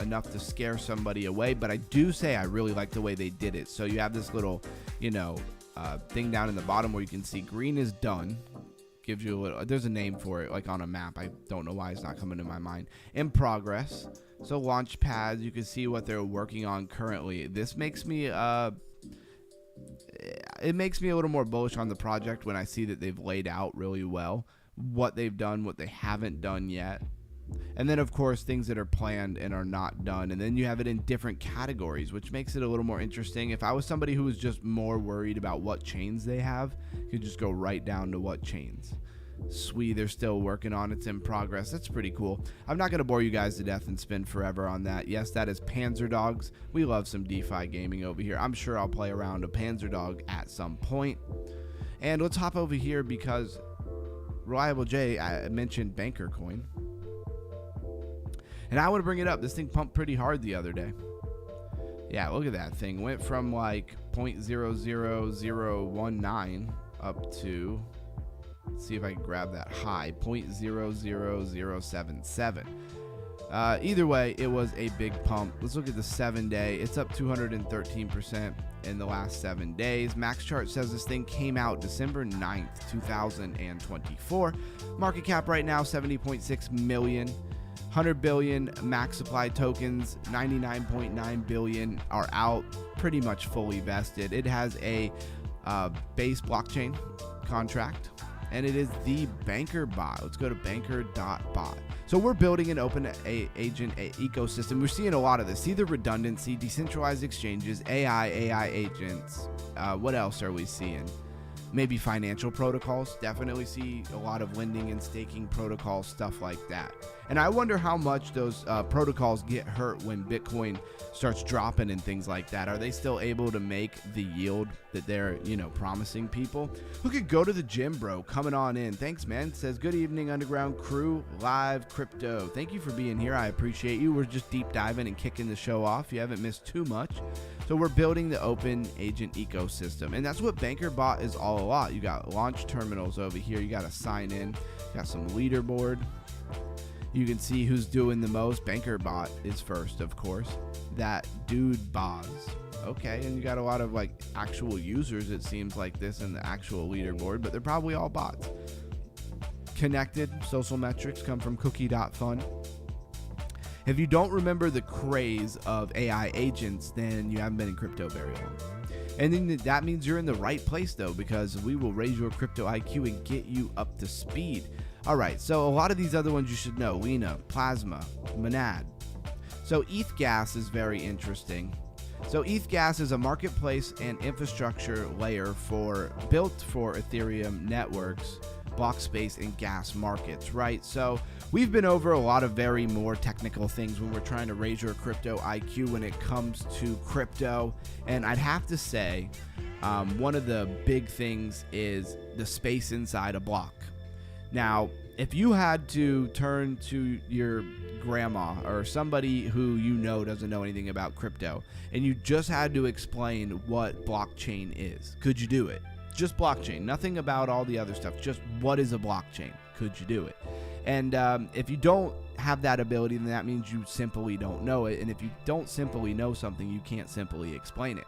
Speaker 1: enough to scare somebody away, but I do say I really like the way they did it. So you have this little, thing down in the bottom where you can see green is done. Gives you a little, there's a name for it, like on a map. I don't know why it's not coming to my mind. In progress. So launch pads, you can see what they're working on currently. This makes me it makes me a little more bullish on the project when I see that they've laid out really well what they've done, what they haven't done yet. And then of course things that are planned and are not done, and then you have it in different categories, which makes it a little more interesting. If I was somebody who was just more worried about what chains they have, you could just go right down to what chains. Sweet, they're still working on it. It's in progress. That's pretty cool. I'm not going to bore you guys to death and spend forever on that. Yes, that is Panzer Dogs. We love some DeFi gaming over here. I'm sure I'll play around a Panzer Dog at some point. And let's hop over here because Reliable J mentioned Banker Coin. And I want to bring it up. This thing pumped pretty hard the other day. Yeah, look at that thing. Went from like 0.00019 up to... Let's see if I can grab that high, 0.00077. Either way, it was a big pump. Let's look at the 7-day. It's up 213% in the last 7 days. Max Chart says this thing came out December 9th, 2024. Market cap right now, 70.6 million. 100 billion max supply tokens, 99.9 billion are out, pretty much fully vested. It has a base blockchain contract, and it is the Banker bot. Let's go to banker.bot. So we're building an open agent ecosystem. We're seeing a lot of this. See the redundancy, decentralized exchanges, AI agents. What else are we seeing? Maybe financial protocols. Definitely see a lot of lending and staking protocols, stuff like that. And I wonder how much those protocols get hurt when Bitcoin starts dropping and things like that. Are they still able to make the yield that they're, promising people? Look at Go to the Gym Bro coming on in. Thanks, man. Says, good evening, Underground Crew, live crypto. Thank you for being here. I appreciate you. We're just deep diving and kicking the show off. You haven't missed too much. So we're building the open agent ecosystem, and that's what BankerBot is all about. You got launch terminals over here. You got to sign in. You got some leaderboard. You can see who's doing the most. BankerBot is first, of course. That dude Boz. Okay, and you got a lot of like actual users, it seems like this in the actual leaderboard, but they're probably all bots. Connected social metrics come from cookie.fun. If you don't remember the craze of AI agents, then you haven't been in crypto very long. And then that means you're in the right place, though, because we will raise your crypto IQ and get you up to speed. All right, so a lot of these other ones you should know. Lena, Plasma, Monad. So ETH Gas is very interesting. So ETH Gas is a marketplace and infrastructure layer built for Ethereum networks, block space, and gas markets, right? So we've been over a lot of very more technical things when we're trying to raise your crypto IQ when it comes to crypto. And I'd have to say one of the big things is the space inside a block. Now, if you had to turn to your grandma or somebody who doesn't know anything about crypto, and you just had to explain what blockchain is, could you do it? Just blockchain, nothing about all the other stuff, just what is a blockchain? Could you do it? And if you don't have that ability, then that means you simply don't know it. And if you don't simply know something, you can't simply explain it.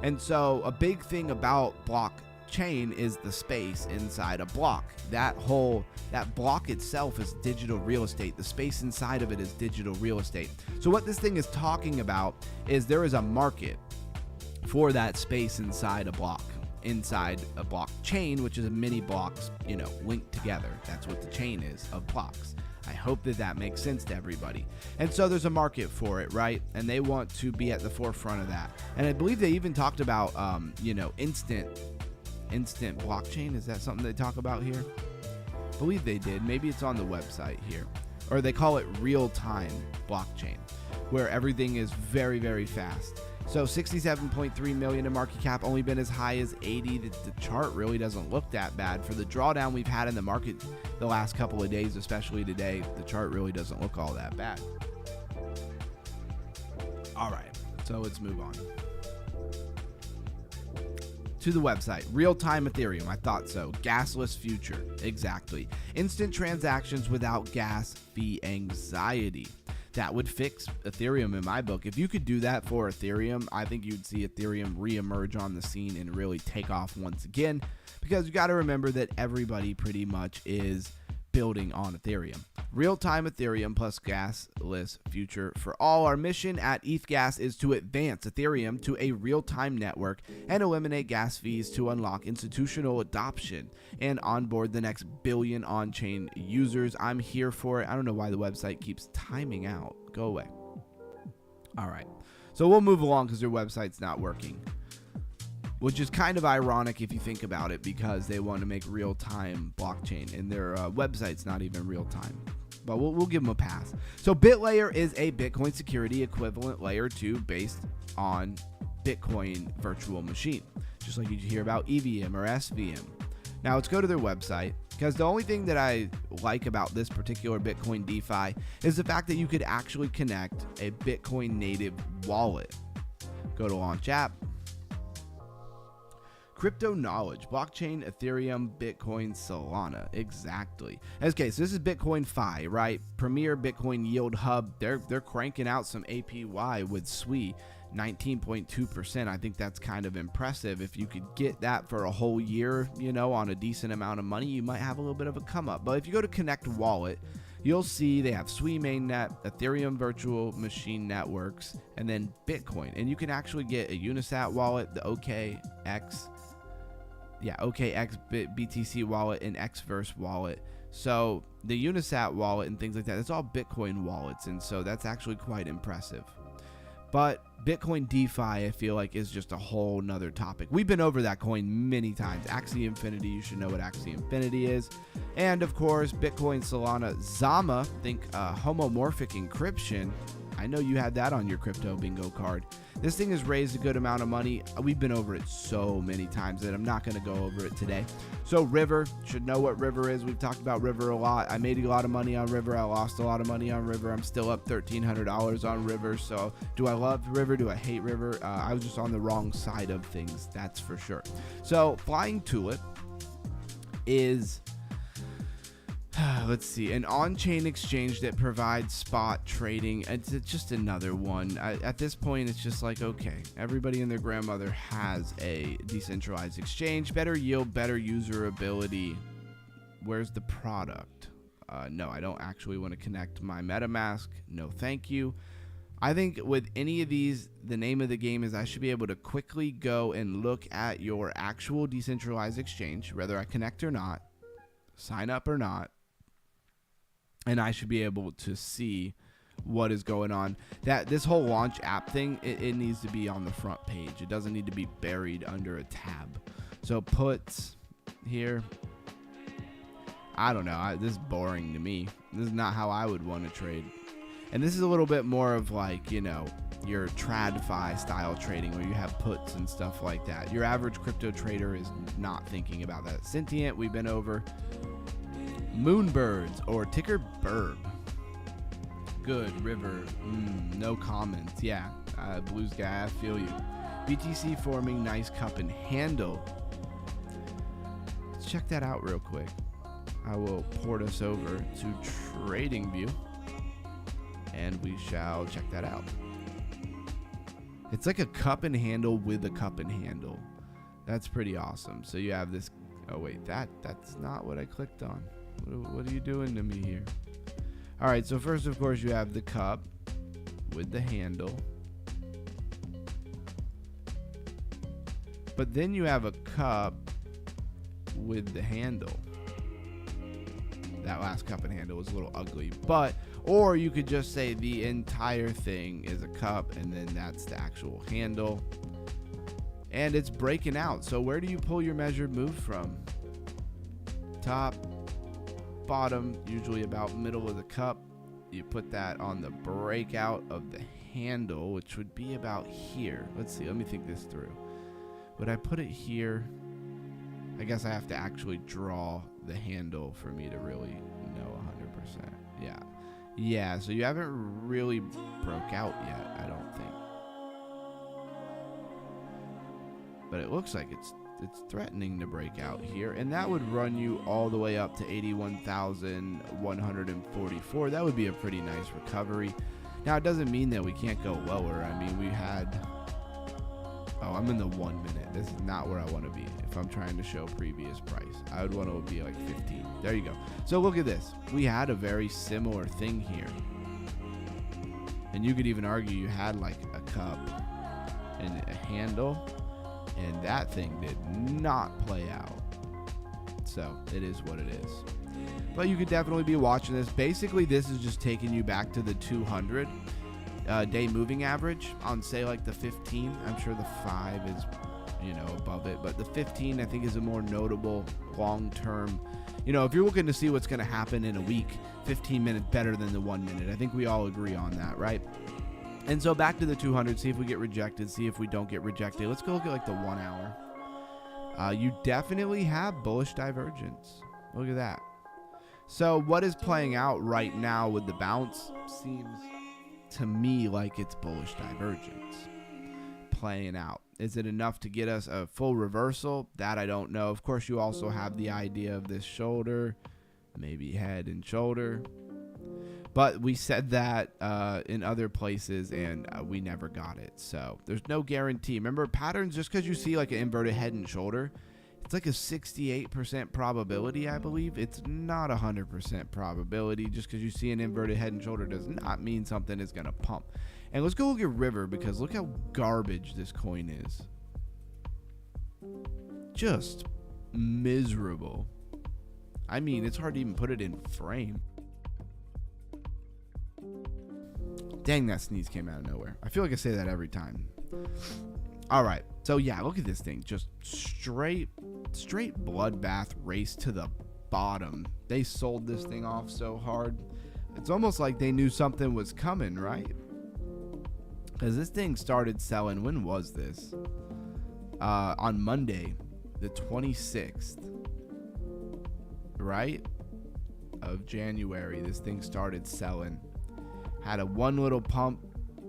Speaker 1: And so a big thing about blockchain is the space inside a block. That block itself is digital real estate. The space inside of it is digital real estate. So what this thing is talking about is there is a market for that space inside a blockchain, which is many blocks, linked together. That's what the chain is of blocks. I hope that that makes sense to everybody. And so there's a market for it, right? And they want to be at the forefront of that. And I believe they even talked about, instant blockchain. Is that something they talk about here? I believe they did. Maybe it's on the website here. Or they call it real-time blockchain, where everything is very, very fast. So 67.3 million in market cap, only been as high as 80. The chart really doesn't look that bad. For the drawdown we've had in the market the last couple of days, especially today, the chart really doesn't look all that bad. All right, so let's move on to the website. Real-time Ethereum, I thought so. Gasless future, exactly. Instant transactions without gas fee anxiety. That would fix Ethereum in my book. If you could do that for Ethereum, I think you'd see Ethereum reemerge on the scene and really take off once again, because you got to remember that everybody pretty much is building on Ethereum. Real-time Ethereum plus gasless future for all. Our mission at ETHGas is to advance Ethereum to a real-time network and eliminate gas fees to unlock institutional adoption and onboard the next billion on-chain users. I'm here for it. I don't know why the website keeps timing out. Go away. All right. So we'll move along because their website's not working, which is kind of ironic if you think about it, because they want to make real-time blockchain and their website's not even real-time. But we'll give them a pass. So BitLayer is a Bitcoin security equivalent layer 2 based on Bitcoin virtual machine, just like you hear about EVM or SVM. Now let's go to their website, because the only thing that I like about this particular Bitcoin DeFi is the fact that you could actually connect a Bitcoin native wallet. Go to Launch App. Crypto knowledge, blockchain, Ethereum, Bitcoin, Solana. Exactly. Okay, so this is Bitcoin Fi, right? Premier Bitcoin Yield Hub. They're cranking out some APY with SWI, 19.2%. I think that's kind of impressive. If you could get that for a whole year, on a decent amount of money, you might have a little bit of a come up. But if you go to Connect Wallet, you'll see they have SWI mainnet, Ethereum virtual machine networks, and then Bitcoin. And you can actually get a Unisat wallet, the OKX BTC wallet, and Xverse wallet. So the Unisat wallet and things like that, it's all Bitcoin wallets, and so that's actually quite impressive. But Bitcoin DeFi, I feel like, is just a whole nother topic. We've been over that coin many times. Axie Infinity, you should know what Axie Infinity is. And of course, Bitcoin, Solana, Zama, think homomorphic encryption. I know you had that on your crypto bingo card. This thing has raised a good amount of money. We've been over it so many times that I'm not going to go over it today. So River, should know what River is. We've talked about River a lot. I made a lot of money on River. I lost a lot of money on River. I'm still up $1,300 on River. So do I love River? Do I hate River? I was just on the wrong side of things, that's for sure. So Flying Tulip is... let's see, an on-chain exchange that provides spot trading. It's just another one. At this point, it's just like, okay, everybody and their grandmother has a decentralized exchange. Better yield, better user ability. Where's the product? No, I don't actually want to connect my MetaMask. No, thank you. I think with any of these, the name of the game is I should be able to quickly go and look at your actual decentralized exchange, whether I connect or not, sign up or not, and I should be able to see what is going on. That this whole launch app thing, it needs to be on the front page. It doesn't need to be buried under a tab. So puts here. I don't know. This is boring to me. This is not how I would want to trade. And this is a little bit more of like, your TradFi style trading where you have puts and stuff like that. Your average crypto trader is not thinking about that. Sentient, we've been over. Moonbirds, or ticker Burb. Good. River, no comments. Yeah, Blues guy, I feel you. BTC forming nice cup and handle. Let's check that out real quick. I will port us over to TradingView, and we shall check that out. It's like a cup and handle with a cup and handle. That's pretty awesome. So you have this. Oh wait, that's not what I clicked on. What are you doing to me here? All right, so first, of course, you have the cup with the handle. But then you have a cup with the handle. that last cup and handle was a little ugly. But, or you could just say the entire thing is a cup and then that's the actual handle. And it's breaking out. So where do you pull your measured move from? Top, bottom, usually about middle of the cup. You put that on the breakout of the handle, which would be about here. Let's see, let me think this through. Would I put it here? I guess I have to actually draw the handle for me to really know 100%. Yeah, so you haven't really broke out yet, I don't think. But it looks like it's threatening to break out here, and that would run you all the way up to 81,144. That would be a pretty nice recovery. Now, it doesn't mean that we can't go lower. I mean, we had... Oh, I'm in the 1 minute. This is not where I want to be. If I'm trying to show previous price, I would want to be like 15. There you go. So look at this. We had a very similar thing here. And you could even argue you had like a cup and a handle, and that thing did not play out. So it is what it is. But you could definitely be watching this. Basically, this is just taking you back to the 200 day moving average on, say, like the 15. I'm sure the 5 is, above it, but the 15 I think is a more notable long-term. If you're looking to see what's going to happen in a week, 15 minutes better than the 1 minute. I think we all agree on that, right? And so back to the 200, see if we get rejected, see if we don't get rejected. Let's go look at like the 1 hour. You definitely have bullish divergence. Look at that. So what is playing out right now with the bounce seems to me like it's bullish divergence playing out. Is it enough to get us a full reversal? That I don't know. Of course, you also have the idea of this shoulder, maybe head and shoulder. But we said that in other places, and we never got it. So there's no guarantee. Remember, patterns, just because you see like an inverted head and shoulder, it's like a 68% probability, I believe. It's not 100% probability. Just because you see an inverted head and shoulder does not mean something is going to pump. And let's go look at River, because look how garbage this coin is. Just miserable. I mean, it's hard to even put it in frame. Dang, that sneeze came out of nowhere. I feel like I say that every time. All right. So, yeah, look at this thing. Just straight bloodbath race to the bottom. They sold this thing off so hard. It's almost like they knew something was coming, right? Because this thing started selling. When was this? On Monday, the 26th, right? Of January, this thing started selling. Had a one little pump,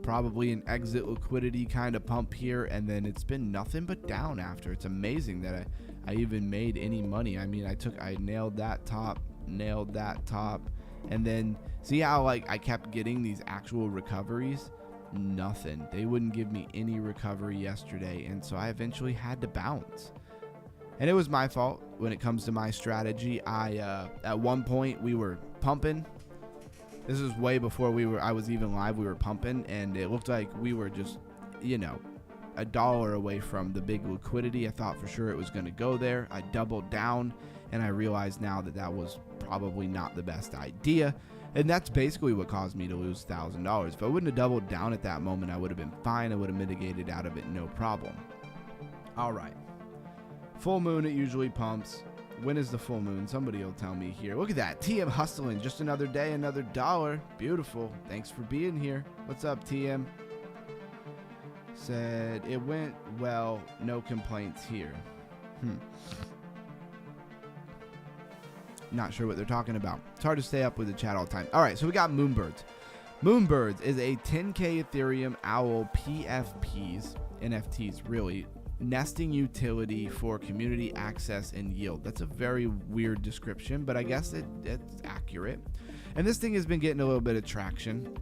Speaker 1: probably an exit liquidity kind of pump here, and then it's been nothing but down after. It's amazing that I even made any money. I mean, I nailed that top, and then see how like I kept getting these actual recoveries? Nothing. They wouldn't give me any recovery yesterday, and so I eventually had to bounce. And it was my fault when it comes to my strategy. At one point we were pumping. This is way before I was even live. We were pumping, and it looked like we were just, $1 away from the big liquidity. I thought for sure it was going to go there. I doubled down, and I realized now that that was probably not the best idea. And that's basically what caused me to lose $1,000. If I wouldn't have doubled down at that moment, I would have been fine. I would have mitigated out of it, no problem. All right. Full moon, it usually pumps. When is the full moon? Somebody will tell me here. Look at that. TM hustling. Just another day, another dollar. Beautiful. Thanks for being here. What's up, TM? Said it went well. No complaints here. Not sure what they're talking about. It's hard to stay up with the chat all the time. All right, so we got Moonbirds. Moonbirds is a 10K Ethereum OWL PFPs, NFTs really, nesting utility for community access and yield. That's a very weird description, but I guess it's accurate. And this thing has been getting a little bit of traction.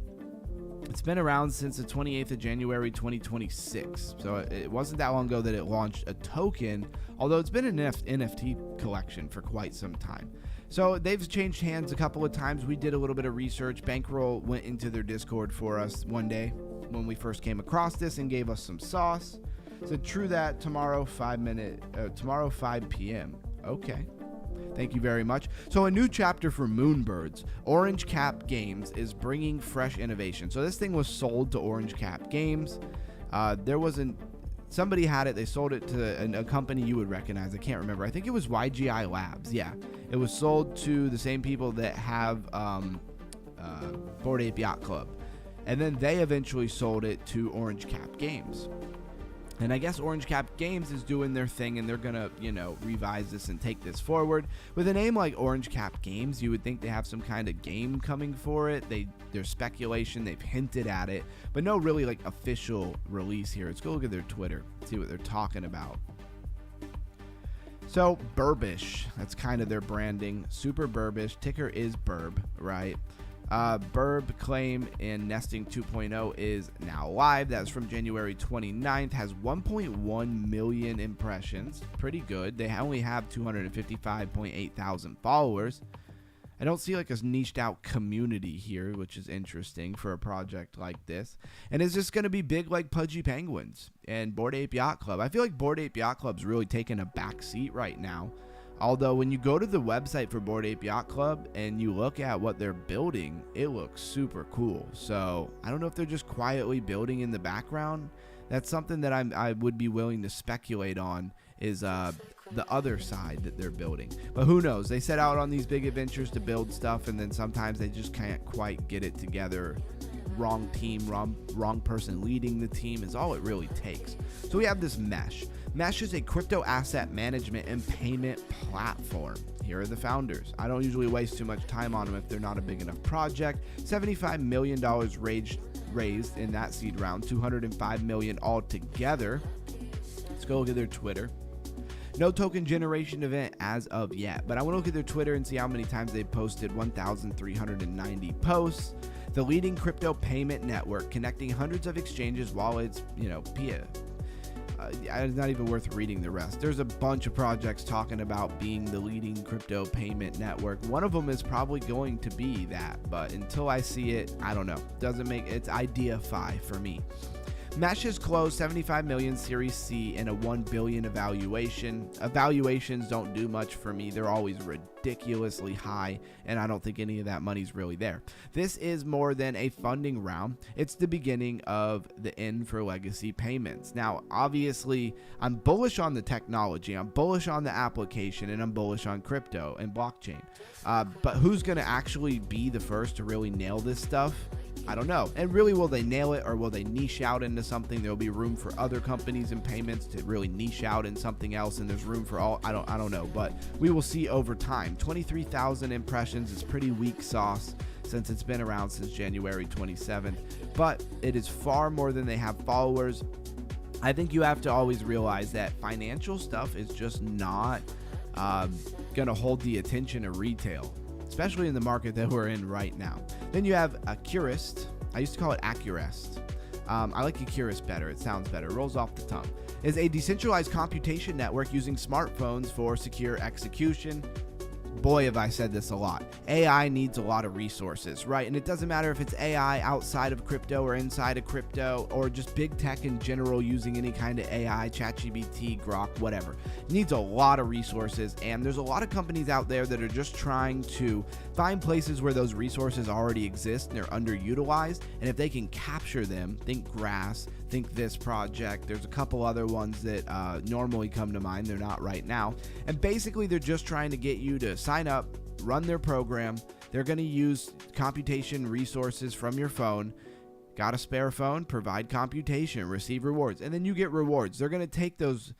Speaker 1: It's been around since the 28th of January 2026. So it wasn't that long ago that it launched a token, although it's been an NFT collection for quite some time. So they've changed hands a couple of times. We did a little bit of research. Bankroll went into their Discord for us one day when we first came across this and gave us some sauce. Said true that tomorrow 5 p.m. Okay. Thank you very much. So a new chapter for Moonbirds. Orange Cap Games is bringing fresh innovation. So this thing was sold to Orange Cap Games. Somebody had it. They sold it to a company you would recognize. I can't remember. I think it was YGI Labs. Yeah. It was sold to the same people that have Bored Ape Yacht Club. And then they eventually sold it to Orange Cap Games. And I guess Orange Cap Games is doing their thing, and they're going to, revise this and take this forward. With a name like Orange Cap Games, you would think they have some kind of game coming for it. There's speculation. They've hinted at it, but no really official release here. Let's go look at their Twitter, see what they're talking about. So Burbish, that's kind of their branding. Super Burbish. Ticker is Burb, right? Burb claim in Nesting 2.0 is now live. That's from January 29th. Has 1.1 million impressions. Pretty good. They only have 255.8 thousand followers. I don't see a niched out community here, which is interesting for a project like this. And is this going to be big like Pudgy Penguins and Bored Ape Yacht Club? I feel like Bored Ape Yacht Club's really taking a back seat right now. Although when you go to the website for Bored Ape Yacht Club and you look at what they're building, it looks super cool. So I don't know if they're just quietly building in the background. That's something that I would be willing to speculate on, is the other side that they're building. But who knows? They set out on these big adventures to build stuff, and then sometimes they just can't quite get it together. Wrong team, wrong person leading the team is all it really takes. So we have this Mesh. Mesh is a crypto asset management and payment platform. Here are the founders. I don't usually waste too much time on them if they're not a big enough project. $75 million raised in that seed round, $205 million altogether. Let's go look at their Twitter. No token generation event as of yet, but I want to look at their Twitter and see how many times they've posted. 1,390 posts. The leading crypto payment network, connecting hundreds of exchanges, wallets, it's not even worth reading the rest. There's a bunch of projects talking about being the leading crypto payment network. One of them is probably going to be that, but until I see it, I don't know. It's idea-fi for me. Mesh has closed 75 million Series C and a 1 billion evaluation. Evaluations don't do much for me. They're always ridiculously high, and I don't think any of that money's really there. This is more than a funding round. It's the beginning of the end for legacy payments. Now, obviously, I'm bullish on the technology. I'm bullish on the application, and I'm bullish on crypto and blockchain. But who's going to actually be the first to really nail this stuff? I don't know. And really, will they nail it, or will they niche out into something? There'll be room for other companies and payments to really niche out in something else, and there's room for all. I don't know, but we will see over time. 23,000 impressions is pretty weak sauce since it's been around since January 27th, but it is far more than they have followers. I think you have to always realize that financial stuff is just not going to hold the attention of retail, especially in the market that we're in right now. Then you have Accurist. I used to call it Accurist. I like Accurist better. It sounds better. It rolls off the tongue. Is a decentralized computation network using smartphones for secure execution. Boy, have I said this a lot. AI needs a lot of resources, right? And it doesn't matter if it's AI outside of crypto or inside of crypto, or just big tech in general using any kind of AI, ChatGPT, Grok, whatever. It needs a lot of resources, and there's a lot of companies out there that are just trying to find places where those resources already exist and they're underutilized, and if they can capture them, think Grass, think this project. There's a couple other ones that normally come to mind. They're not right now. And basically, they're just trying to get you to sign up, run their program. They're going to use computation resources from your phone. Got a spare phone? Provide computation, receive rewards, and then you get rewards. They're going to take those,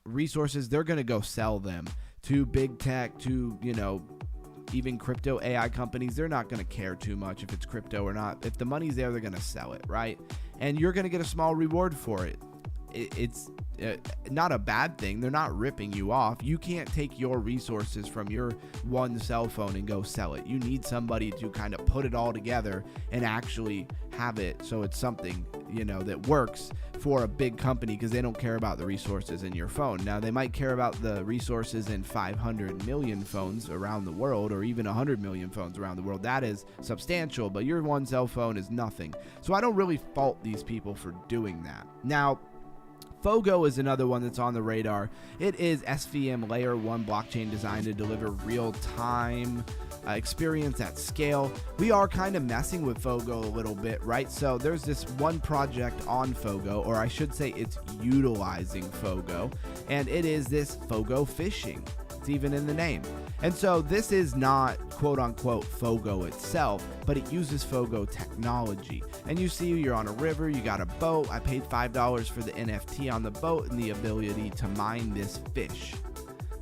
Speaker 1: resources. They're going to go sell them to big tech, to, even crypto AI companies. They're not going to care too much if it's crypto or not. If the money's there, they're going to sell it, right? And you're going to get a small reward for it. It's not a bad thing. They're not ripping you off. You can't take your resources from your one cell phone and go sell it. You need somebody to kind of put it all together and actually have it so it's something, that works for a big company, because they don't care about the resources in your phone. Now, they might care about the resources in 500 million phones around the world, or even 100 million phones around the world. That is substantial, but your one cell phone is nothing. So I don't really fault these people for doing that. Now, Fogo is another one that's on the radar. It is SVM layer 1 blockchain designed to deliver real-time experience at scale. We are kind of messing with Fogo a little bit, right? So there's this one project on Fogo, or I should say it's utilizing Fogo, and it is this Fogo fishing. It's even in the name. And so this is not quote unquote Fogo itself, but it uses Fogo technology. And you see you're on a river, you got a boat. I paid $5 for the NFT on the boat and the ability to mine this fish.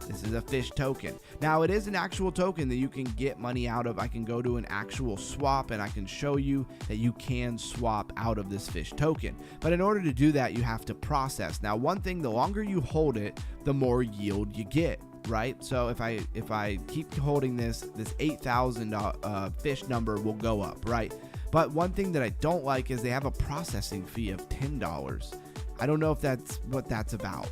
Speaker 1: This is a fish token. Now, it is an actual token that you can get money out of. I can go to an actual swap and I can show you that you can swap out of this fish token. But in order to do that, you have to process. Now, one thing, the longer you hold it, the more yield you get, right? So if I keep holding this 8,000 fish number will go up, right? But one thing that I don't like is they have a processing fee of $10. I don't know if that's what that's about.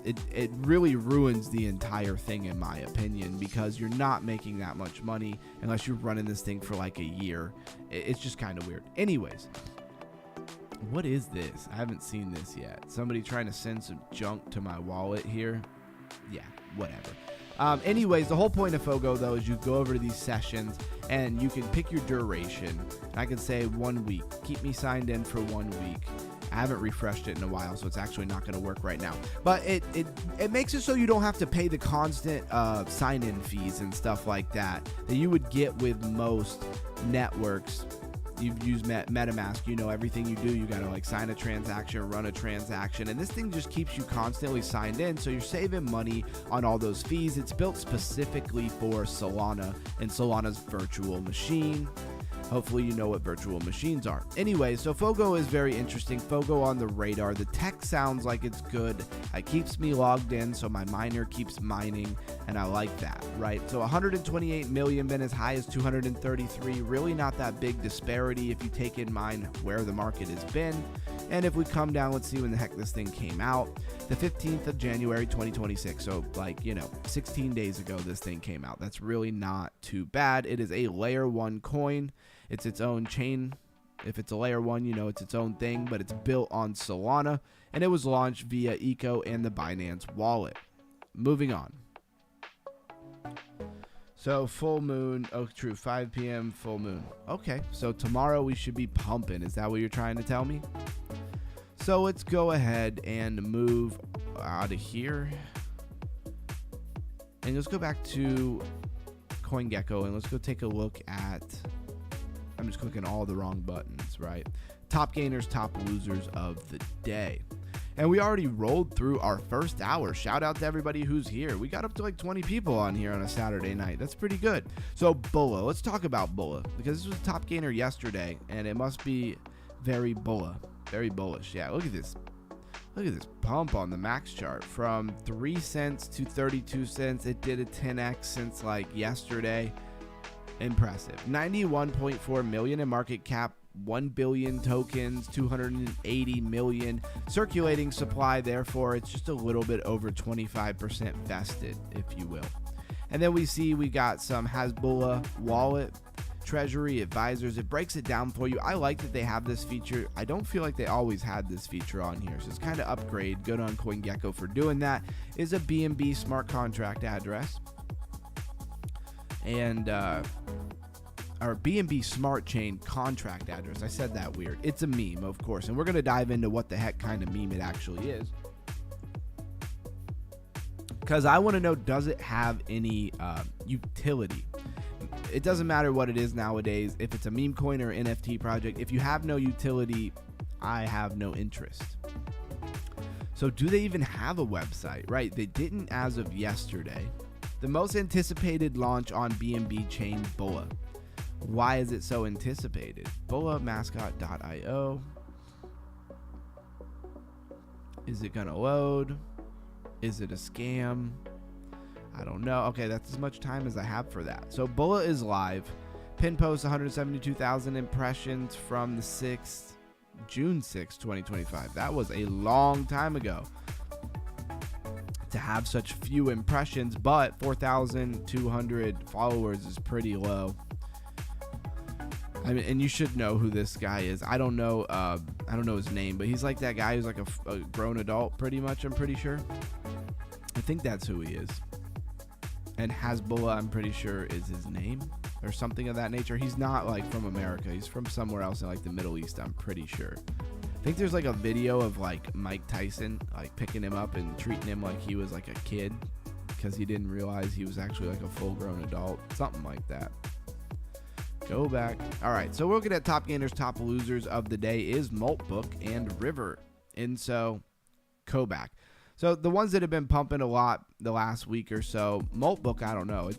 Speaker 1: It really ruins the entire thing, in my opinion, because you're not making that much money unless you're running this thing for like a year. It's just kind of weird. Anyways, what is this? I haven't seen this yet. Somebody trying to send some junk to my wallet here. Yeah, whatever. Anyways, the whole point of Fogo, though, is you go over to these sessions and you can pick your duration. I can say 1 week. Keep me signed in for 1 week. I haven't refreshed it in a while, so it's actually not going to work right now. But it makes it so you don't have to pay the constant sign-in fees and stuff like that you would get with most networks. You've used MetaMask, you know everything you do, you got to like sign a transaction, run a transaction, and this thing just keeps you constantly signed in, so you're saving money on all those fees. It's built specifically for Solana and Solana's virtual machine. Hopefully you know what virtual machines are. Anyway, so Fogo is very interesting. Fogo on the radar. The tech sounds like it's good. It keeps me logged in, so my miner keeps mining, and I like that, right? So 128 million, been as high as 233. Really not that big disparity if you take in mind where the market has been. And if we come down, let's see when the heck this thing came out. The 15th of January, 2026. So like, 16 days ago, this thing came out. That's really not too bad. It is a layer 1 coin. It's its own chain. If it's a layer 1, it's its own thing, but it's built on Solana, and it was launched via Eco and the Binance wallet. Moving on. So full moon, oh true, 5 p.m. full moon. Okay, so tomorrow we should be pumping. Is that what you're trying to tell me? So let's go ahead and move out of here. And let's go back to CoinGecko and let's go take a look at... I'm just clicking all the wrong buttons, right? Top gainers, top losers of the day. And we already rolled through our first hour. Shout out to everybody who's here. We got up to like 20 people on here on a Saturday night. That's pretty good. So Bulla, let's talk about Bulla, because this was a top gainer yesterday and it must be very Bulla, very bullish. Yeah, look at this. Look at this pump on the max chart from 3 cents to 32 cents. It did a 10x since like yesterday. Impressive. 91.4 million in market cap, 1 billion tokens, 280 million circulating supply. Therefore, it's just a little bit over 25% vested, if you will. And then we got some Hasbulla wallet, treasury advisors. It breaks it down for you. I like that they have this feature. I don't feel like they always had this feature on here, so it's kind of upgrade. Good on CoinGecko for doing that. Is a BNB smart contract address. And our BNB smart chain contract address. I said that weird. It's a meme, of course, and we're going to dive into what the heck kind of meme it actually is, because I want to know, does it have any utility? It doesn't matter what it is nowadays, if it's a meme coin or NFT project. If you have no utility, I have no interest. So do they even have a website? Right, they didn't as of yesterday. The most anticipated launch on BNB chain, Bulla. Why is it so anticipated? BullaMascot.io. Is it gonna load? Is it a scam? I don't know. Okay, that's as much time as I have for that. So Bulla is live. Pin post 172,000 impressions from the 6th, June 6th, 2025. That was a long time ago to have such few impressions, but 4,200 followers is pretty low. I mean, and you should know who this guy is. I don't know his name, but he's like that guy who's like a grown adult, pretty much. I'm pretty sure. I think that's who he is. And Hasbullah, I'm pretty sure, is his name or something of that nature. He's not like from America. He's from somewhere else in like the Middle East, I'm pretty sure. I think there's like a video of like Mike Tyson like picking him up and treating him like he was like a kid because he didn't realize he was actually like a full-grown adult. Something like that. Go back. All right, so we're looking at top gainers, top losers of the day is Maltbook and River. And so, Koback. So the ones that have been pumping a lot the last week or so, Maltbook, I don't know. It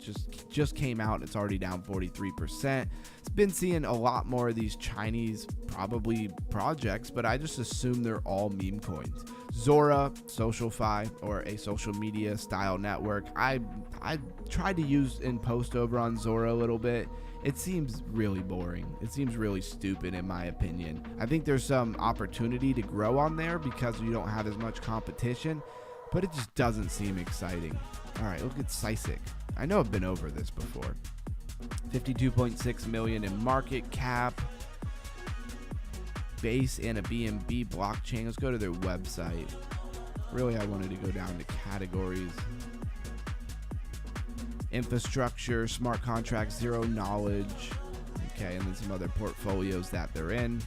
Speaker 1: just came out. It's already down 43%. It's been seeing a lot more of these Chinese probably projects, but I just assume they're all meme coins. Zora, SocialFi, or a social media style network. I tried to use and post over on Zora a little bit. It seems really boring. It seems really stupid in my opinion. I think there's some opportunity to grow on there because you don't have as much competition, but it just doesn't seem exciting. All right, look at Sisic. I know I've been over this before. 52.6 million in market cap. Base and a BNB blockchain. Let's go to their website. Really, I wanted to go down to categories. Infrastructure, smart contracts, zero knowledge. Okay, and then some other portfolios that they're in.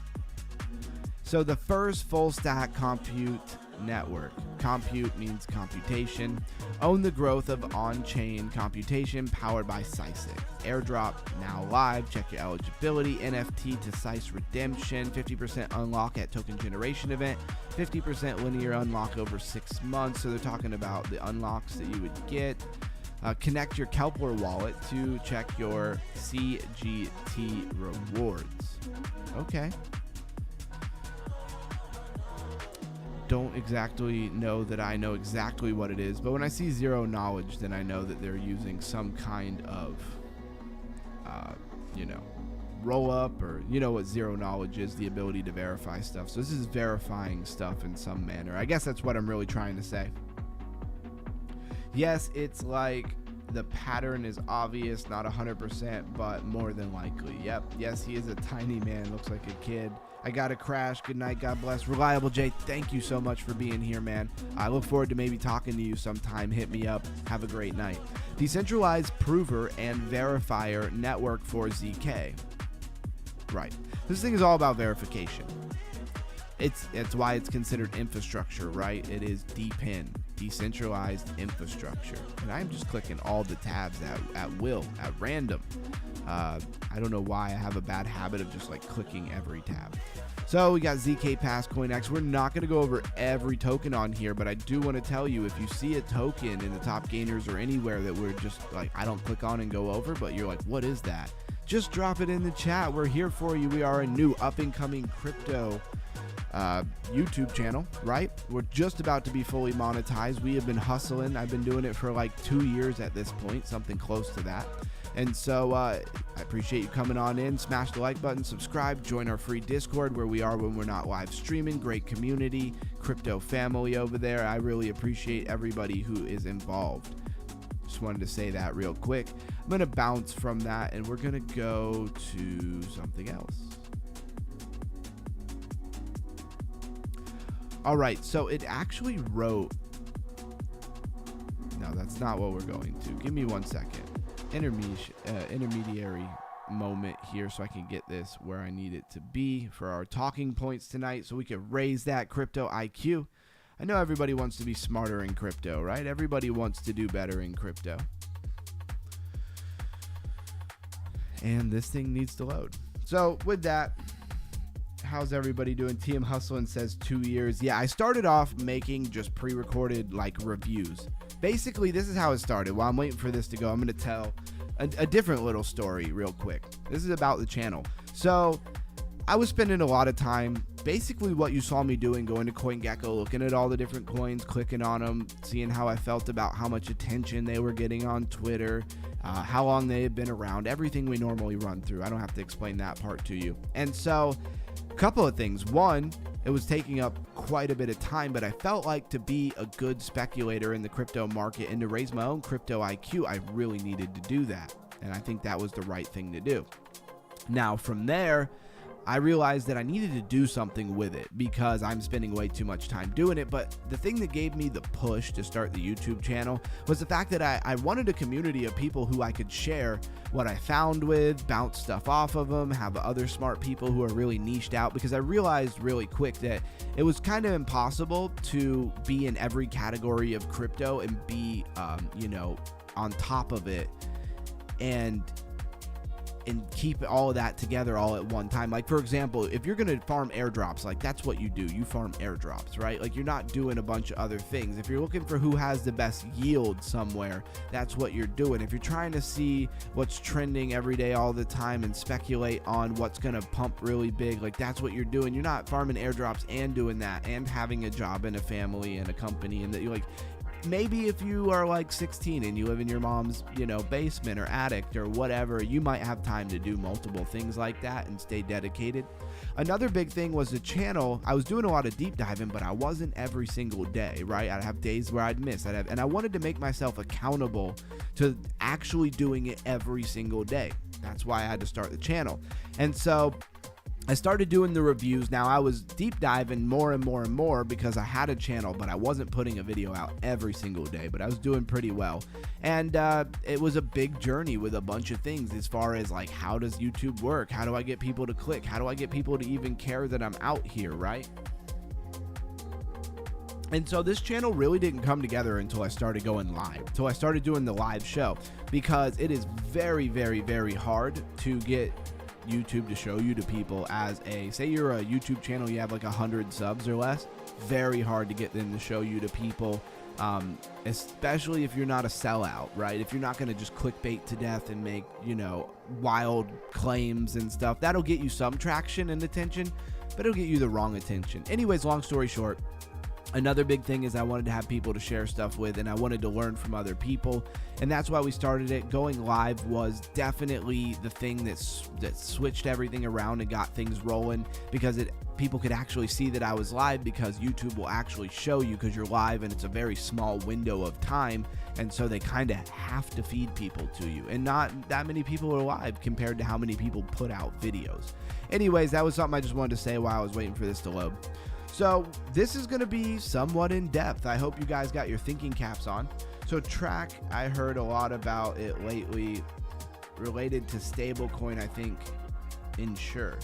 Speaker 1: So the first full stack compute network. Compute means computation. Own the growth of on-chain computation powered by Sisic. Airdrop now live. Check your eligibility. NFT to Sice redemption. 50% unlock at token generation event. 50% linear unlock over 6 months. So they're talking about the unlocks that you would get. Connect your Kepler wallet to check your CGT rewards. Okay. Don't exactly know that I know exactly what it is, but when I see zero knowledge, then I know that they're using some kind of, roll up, or you know what zero knowledge is, the ability to verify stuff. So this is verifying stuff in some manner. I guess that's what I'm really trying to say. Yes, it's like the pattern is obvious, not 100%, but more than likely. Yep. Yes, he is a tiny man. Looks like a kid. I got to crash. Good night. God bless. Reliable J, thank you so much for being here, man. I look forward to maybe talking to you sometime. Hit me up. Have a great night. Decentralized prover and verifier network for ZK. Right. This thing is all about verification. It's why it's considered infrastructure, right? It is DePIN, decentralized infrastructure. And I'm just clicking all the tabs at will, at random. I don't know why I have a bad habit of just like clicking every tab. So we got ZK Pass CoinX. We're not going to go over every token on here, but I do want to tell you, if you see a token in the top gainers or anywhere that we're just like, I don't click on and go over, but you're like, what is that? Just drop it in the chat. We're here for you. We are a new up and coming crypto YouTube channel, right? We're just about to be fully monetized. We have been hustling. I've been doing it for like 2 years at this point, something close to that. And so I appreciate you coming on in. Smash the like button, subscribe, join our free Discord where we are when we're not live streaming. Great community, crypto family over there. I really appreciate everybody who is involved. Just wanted to say that real quick. I'm going to bounce from that and we're going to go to something else. All right, so it actually wrote. No, that's not what we're going to. Give me 1 second. Intermediary moment here so I can get this where I need it to be for our talking points tonight so we can raise that crypto IQ. I know everybody wants to be smarter in crypto, right? Everybody wants to do better in crypto. And this thing needs to load. So with that, how's everybody doing? TM Hustlin says 2 years. Yeah, I started off making just pre-recorded like reviews. Basically, this is how it started. While I'm waiting for this to go, I'm going to tell a different little story real quick. This is about the channel. So I was spending a lot of time, basically what you saw me doing, going to CoinGecko, looking at all the different coins, clicking on them, seeing how I felt about how much attention they were getting on Twitter, how long they had been around, everything we normally run through. I don't have to explain that part to you. And so a couple of things. One, it was taking up quite a bit of time, but I felt like to be a good speculator in the crypto market and to raise my own crypto IQ, I really needed to do that. And I think that was the right thing to do. Now from there, I realized that I needed to do something with it because I'm spending way too much time doing it. But the thing that gave me the push to start the YouTube channel was the fact that I wanted a community of people who I could share what I found with, bounce stuff off of them, have other smart people who are really niched out, because I realized really quick that it was kind of impossible to be in every category of crypto and be, on top of it and keep all of that together all at one time. Like, for example, if you're going to farm airdrops, like that's what you do. You farm airdrops, right? Like, you're not doing a bunch of other things. If you're looking for who has the best yield somewhere, that's what you're doing. If you're trying to see what's trending every day all the time and speculate on what's going to pump really big, like that's what you're doing. You're not farming airdrops and doing that and having a job and a family and a company, and that you're like, maybe if you are like 16 and you live in your mom's, basement or attic or whatever, you might have time to do multiple things like that and stay dedicated. Another big thing was the channel. I was doing a lot of deep diving, but I wasn't every single day, right? I'd have days where I'd miss. And I wanted to make myself accountable to actually doing it every single day. That's why I had to start the channel. And so I started doing the reviews. Now, I was deep diving more and more and more because I had a channel, but I wasn't putting a video out every single day, but I was doing pretty well. And it was a big journey with a bunch of things as far as like, how does YouTube work? How do I get people to click? How do I get people to even care that I'm out here, right? And so this channel really didn't come together until I started going live, until I started doing the live show, because it is very, very, very hard to get YouTube to show you to people as say you're a YouTube channel, you have like 100 subs or less, very hard to get them to show you to people, especially if you're not a sellout, right? If you're not going to just clickbait to death and make, wild claims and stuff, that'll get you some traction and attention, but it'll get you the wrong attention. Anyways, long story short, another big thing is I wanted to have people to share stuff with, and I wanted to learn from other people, and that's why we started it. Going live was definitely the thing that switched everything around and got things rolling, because people could actually see that I was live, because YouTube will actually show you because you're live, and it's a very small window of time, and so they kind of have to feed people to you, and not that many people are live compared to how many people put out videos. Anyways, that was something I just wanted to say while I was waiting for this to load. So this is going to be somewhat in depth. I hope you guys got your thinking caps on. So Track, I heard a lot about it lately related to stablecoin, I think. Unsure.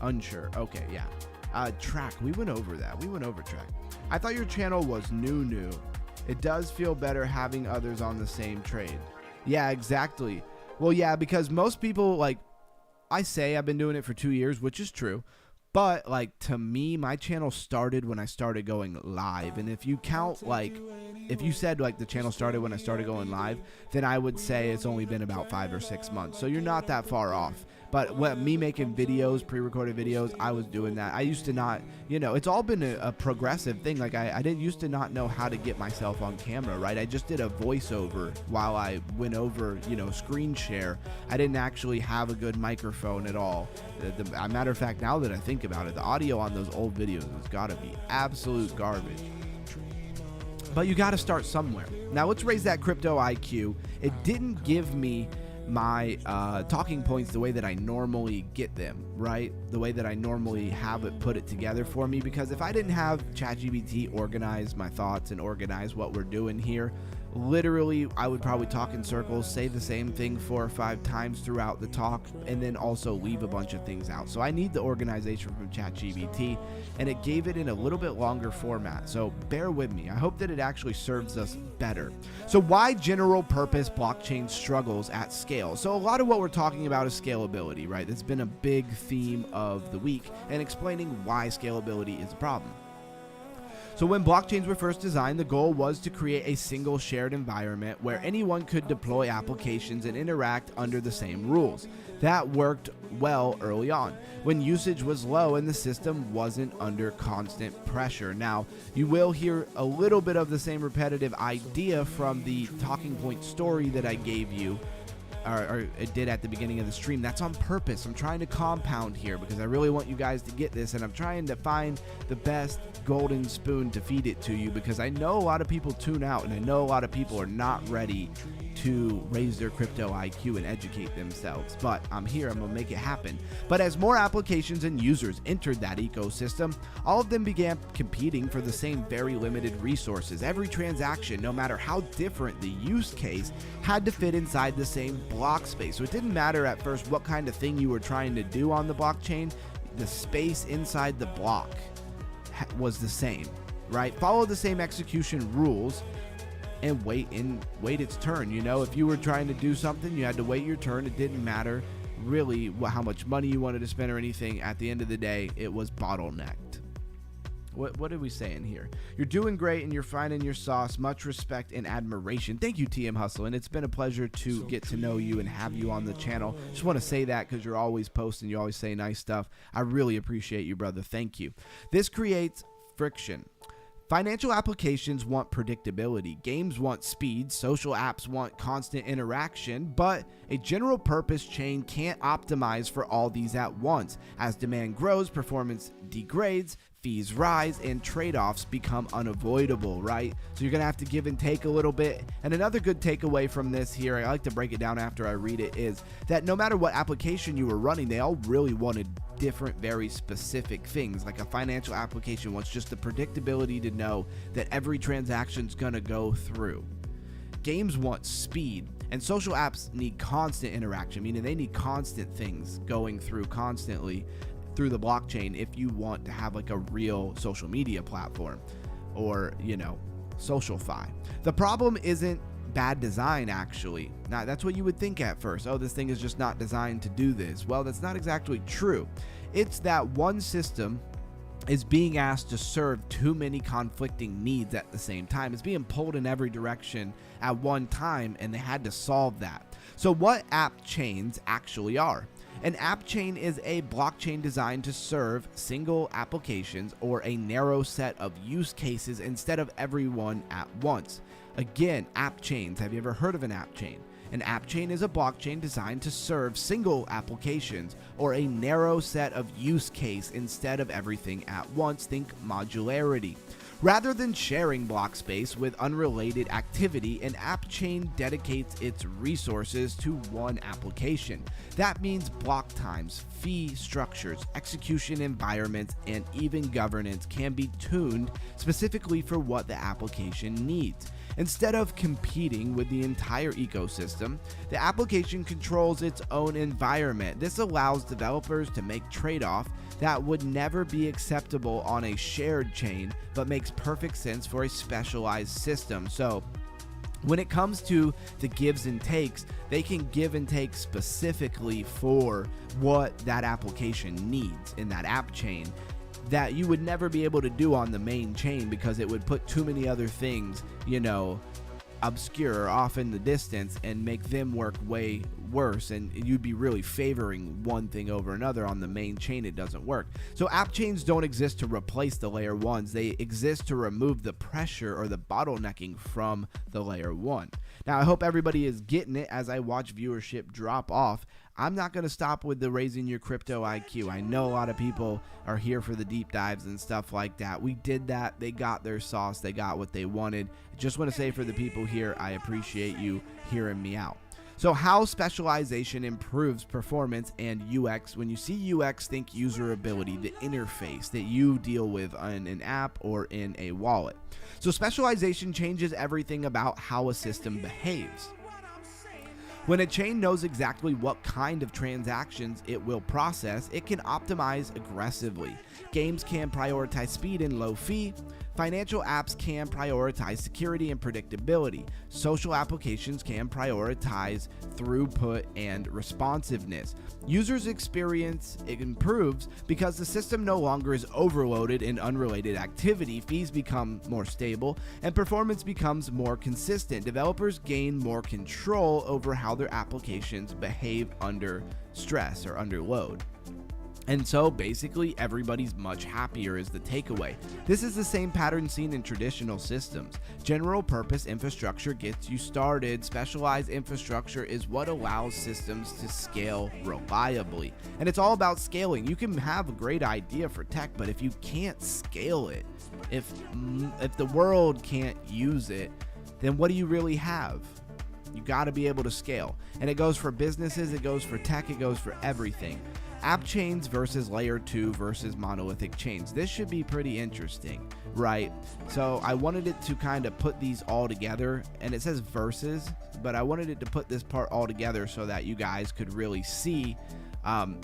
Speaker 1: Okay, yeah. Track, we went over that. We went over Track. I thought your channel was new. It does feel better having others on the same trade. Yeah, exactly. Well, yeah, because most people, like, I say I've been doing it for 2 years, which is true. But, like, to me, my channel started when I started going live. And if you count, like, if you said, like, the channel started when I started going live, then I would say it's only been about 5 or 6 months. So you're not that far off. But me making videos, pre-recorded videos, I was doing that. I used to not, it's all been a progressive thing. Like, I didn't used to not know how to get myself on camera, right? I just did a voiceover while I went over, screen share. I didn't actually have a good microphone at all. A matter of fact, now that I think about it, the audio on those old videos has got to be absolute garbage. But you got to start somewhere. Now, let's raise that crypto IQ. It didn't give me my talking points the way that I normally get them, right? The way that I normally have it put it together for me, because if I didn't have ChatGPT organize my thoughts and organize what we're doing here, literally I would probably talk in circles, say the same thing 4 or 5 times throughout the talk, and then also leave a bunch of things out. So I need the organization from ChatGPT, and it gave it in a little bit longer format. So bear with me. I hope that it actually serves us better. So why general purpose blockchain struggles at scale? So a lot of what we're talking about is scalability, right? That's been a big theme of the week, and explaining why scalability is a problem. So when blockchains were first designed, the goal was to create a single shared environment where anyone could deploy applications and interact under the same rules. That worked well early on, when usage was low and the system wasn't under constant pressure. Now, you will hear a little bit of the same repetitive idea from the talking point story that I gave you, or it did at the beginning of the stream. That's on purpose. I'm trying to compound here because I really want you guys to get this, and I'm trying to find the best golden spoon to feed it to you, because I know a lot of people tune out, and I know a lot of people are not ready to raise their crypto IQ and educate themselves. But I'm here, I'm gonna make it happen. But as more applications and users entered that ecosystem, all of them began competing for the same very limited resources. Every transaction, no matter how different the use case, had to fit inside the same block space. So it didn't matter at first what kind of thing you were trying to do on the blockchain, the space inside the block was the same, right? Follow the same execution rules and wait its turn. You know, if you were trying to do something, you had to wait your turn. It didn't matter really how much money you wanted to spend or anything. At the end of the day, it was bottlenecked. What are we saying here? You're doing great and you're finding your sauce. Much respect and admiration. Thank you, TM Hustle. And it's been a pleasure to get to know you and have you on the channel. Just want to say that because you're always posting. You always say nice stuff. I really appreciate you, brother. Thank you. This creates friction. Financial applications want predictability, games want speed, social apps want constant interaction, but a general purpose chain can't optimize for all these at once. As demand grows, performance degrades, fees rise, and trade-offs become unavoidable, right? So you're gonna have to give and take a little bit. And another good takeaway from this here, I like to break it down after I read it, is that no matter what application you were running, they all really wanted different, very specific things. Like a financial application wants just the predictability to know that every transaction's gonna go through. Games want speed, and social apps need constant interaction, meaning they need constant things going through constantly through the blockchain if you want to have like a real social media platform or, you know, SocialFi. The problem isn't bad design, actually. Now, that's what you would think at first. Oh, this thing is just not designed to do this. Well, that's not exactly true. It's that one system is being asked to serve too many conflicting needs at the same time. It's being pulled in every direction at one time, and they had to solve that. So what app chains actually are? An app chain is a blockchain designed to serve single applications or a narrow set of use cases instead of everyone at once. Again, app chains. Have you ever heard of an app chain? An app chain is a blockchain designed to serve single applications or a narrow set of use case instead of everything at once. Think modularity. Rather than sharing block space with unrelated activity, an app chain dedicates its resources to one application. That means block times, fee structures, execution environments, and even governance can be tuned specifically for what the application needs. Instead of competing with the entire ecosystem, the application controls its own environment. This allows developers to make trade-offs that would never be acceptable on a shared chain, but makes perfect sense for a specialized system. So when it comes to the gives and takes, they can give and take specifically for what that application needs in that app chain that you would never be able to do on the main chain because it would put too many other things, you know, obscure or off in the distance and make them work way worse, and you'd be really favoring one thing over another. On the main chain it doesn't work. So app chains don't exist to replace the layer ones, they exist to remove the pressure or the bottlenecking from the layer one. Now I hope everybody is getting it as I watch viewership drop off. I'm not going to stop with the raising your crypto IQ. I know a lot of people are here for the deep dives and stuff like that. We did that. They got their sauce. They got what they wanted. Just want to say for the people here, I appreciate you hearing me out. So how specialization improves performance and UX. When you see UX, think userability, the interface that you deal with in an app or in a wallet. So specialization changes everything about how a system behaves. When a chain knows exactly what kind of transactions it will process, it can optimize aggressively. Games can prioritize speed and low fee. Financial apps can prioritize security and predictability. Social applications can prioritize throughput and responsiveness. Users' experience improves because the system no longer is overloaded in unrelated activity. Fees become more stable and performance becomes more consistent. Developers gain more control over how their applications behave under stress or under load. And so basically everybody's much happier is the takeaway. This is the same pattern seen in traditional systems. General purpose infrastructure gets you started. Specialized infrastructure is what allows systems to scale reliably. And it's all about scaling. You can have a great idea for tech, but if you can't scale it, if the world can't use it, then what do you really have? You got to be able to scale. And it goes for businesses, it goes for tech, it goes for everything. Appchains versus layer 2 versus monolithic chains. This should be pretty interesting, right? So I wanted it to kind of put these all together, and it says versus, but I wanted it to put this part all together so that you guys could really see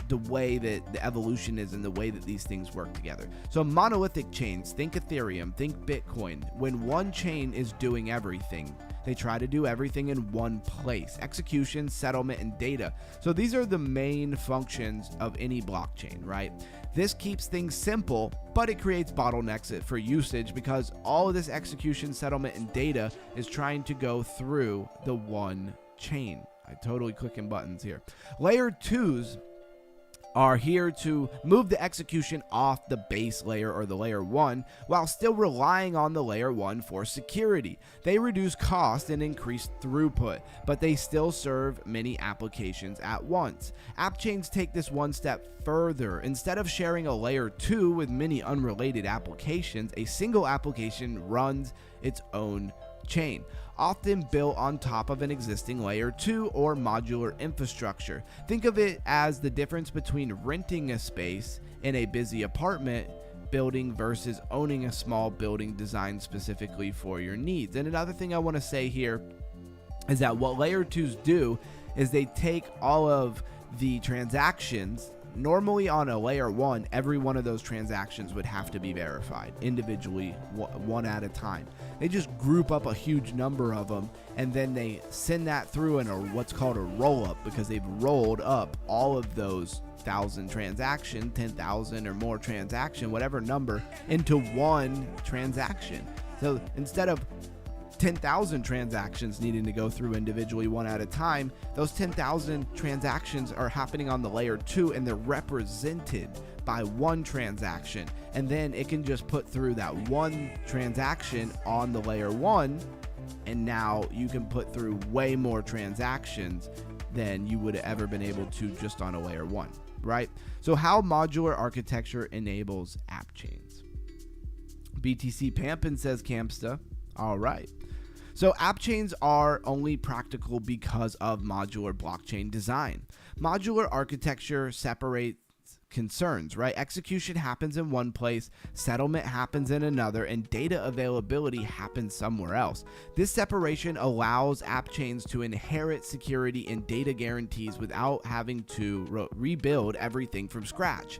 Speaker 1: the way that the evolution is and the way that these things work together. So monolithic chains, think Ethereum, think Bitcoin. When one chain is doing everything, they try to do everything in one place: execution, settlement, and data. So these are the main functions of any blockchain, right? This keeps things simple, but it creates bottlenecks for usage because all of this execution, settlement, and data is trying to go through the one chain. I totally clicking buttons here. Layer 2s are here to move the execution off the base layer or the layer 1 while still relying on the layer 1 for security. They reduce cost and increase throughput, but they still serve many applications at once. Appchains take this one step further. Instead of sharing a layer 2 with many unrelated applications, a single application runs its own chain, often built on top of an existing layer 2 or modular infrastructure. Think of it as the difference between renting a space in a busy apartment building versus owning a small building designed specifically for your needs. And another thing I want to say here is that what layer 2s do is they take all of the transactions. Normally on a layer 1, every one of those transactions would have to be verified individually, one at a time. They just group up a huge number of them, and then they send that through in what's called a roll-up, because they've rolled up all of those 1,000 transaction, 10,000 or more transaction, whatever number, into one transaction. So instead of 10,000 transactions needing to go through individually one at a time, those 10,000 transactions are happening on the layer 2, and they're represented by one transaction, and then it can just put through that one transaction on the layer 1, and now you can put through way more transactions than you would have ever been able to just on a layer 1, right? So how modular architecture enables Appchains. BTC Pampin says Campsta. All right. So Appchains are only practical because of modular blockchain design. Modular architecture separates concerns, right? Execution happens in one place, settlement happens in another, and data availability happens somewhere else. This separation allows Appchains to inherit security and data guarantees without having to rebuild everything from scratch.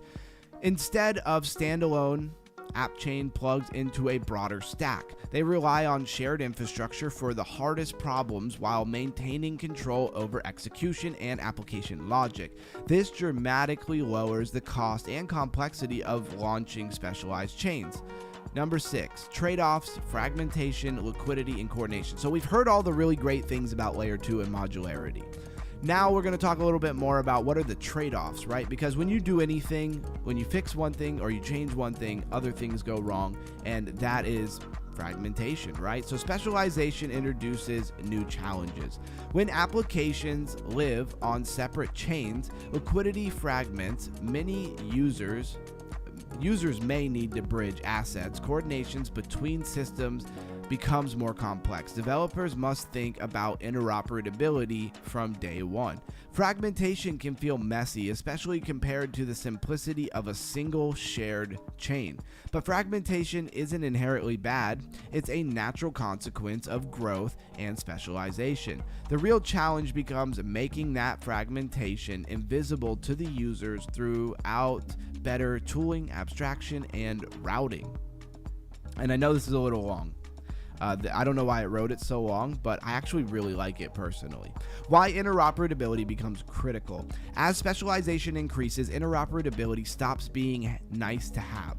Speaker 1: Instead of standalone, Appchain plugs into a broader stack. They rely on shared infrastructure for the hardest problems while maintaining control over execution and application logic. This dramatically lowers the cost and complexity of launching specialized chains. Number 6, trade-offs, fragmentation, liquidity, and coordination. So we've heard all the really great things about layer 2 and modularity. Now we're going to talk a little bit more about what are the trade-offs, right? Because when you do anything, when you fix one thing or you change one thing, other things go wrong, and that is fragmentation, right? So specialization introduces new challenges. When applications live on separate chains, liquidity fragments. Many users may need to bridge assets. Coordinations between systems becomes more complex. Developers must think about interoperability from day one. Fragmentation can feel messy, especially compared to the simplicity of a single shared chain. But fragmentation isn't inherently bad. It's a natural consequence of growth and specialization. The real challenge becomes making that fragmentation invisible to the users throughout better tooling, abstraction, and routing. And I know this is a little long. I don't know why I wrote it so long, but I actually really like it personally. Why interoperability becomes critical. As specialization increases, interoperability stops being nice to have.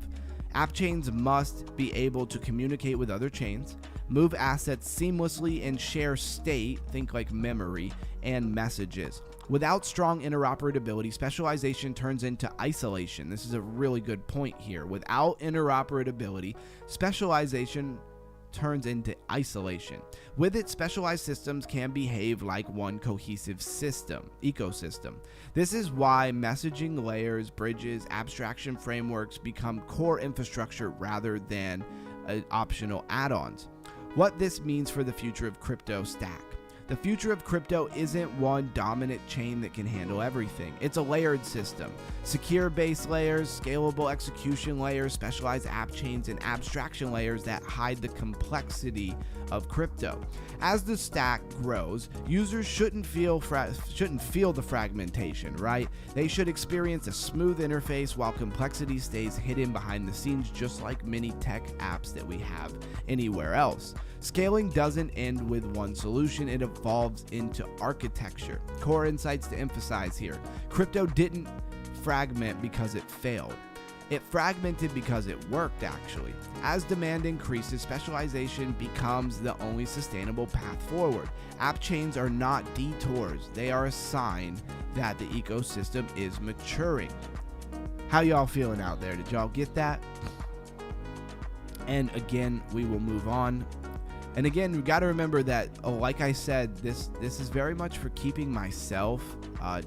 Speaker 1: Appchains must be able to communicate with other chains, move assets seamlessly, and share state, think like memory, and messages. Without strong interoperability, specialization turns into isolation. This is a really good point here. Without interoperability, specialization turns into isolation. With it, specialized systems can behave like one cohesive ecosystem. This is why messaging layers, bridges, abstraction frameworks become core infrastructure rather than optional add-ons. What this means for the future of crypto stack. The future of crypto isn't one dominant chain that can handle everything. It's a layered system. Secure base layers, scalable execution layers, specialized app chains, and abstraction layers that hide the complexity of crypto. As the stack grows, users shouldn't feel the fragmentation, right? They should experience a smooth interface while complexity stays hidden behind the scenes, just like many tech apps that we have anywhere else. Scaling doesn't end with one solution, it evolves into architecture. Core insights to emphasize here. Crypto didn't fragment because it failed. It fragmented because it worked, actually. As demand increases, specialization becomes the only sustainable path forward. App chains are not detours. They are a sign that the ecosystem is maturing. How y'all feeling out there? Did y'all get that? And again, we will move on. And again, we got to remember that, like I said, this is very much for keeping myself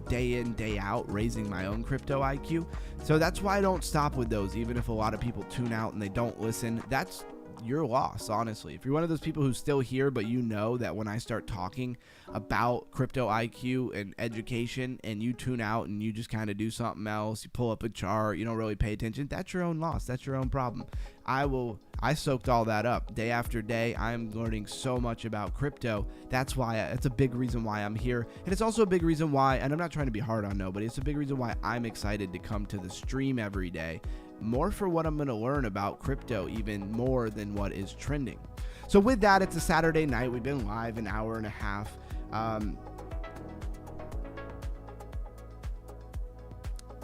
Speaker 1: day in, day out, raising my own crypto IQ. So that's why I don't stop with those, even if a lot of people tune out and they don't listen. That's your loss, honestly. If you're one of those people who's still here, but you know that when I start talking about crypto IQ and education and you tune out and you just kind of do something else, you pull up a chart, you don't really pay attention, that's your own loss. That's your own problem. I soaked all that up day after day. I'm learning so much about crypto. That's a big reason why I'm here. And it's also a big reason why, and I'm not trying to be hard on nobody, it's a big reason why I'm excited to come to the stream every day. More for what I'm going to learn about crypto, even more than what is trending. So with that, it's a Saturday night. We've been live an hour and a half.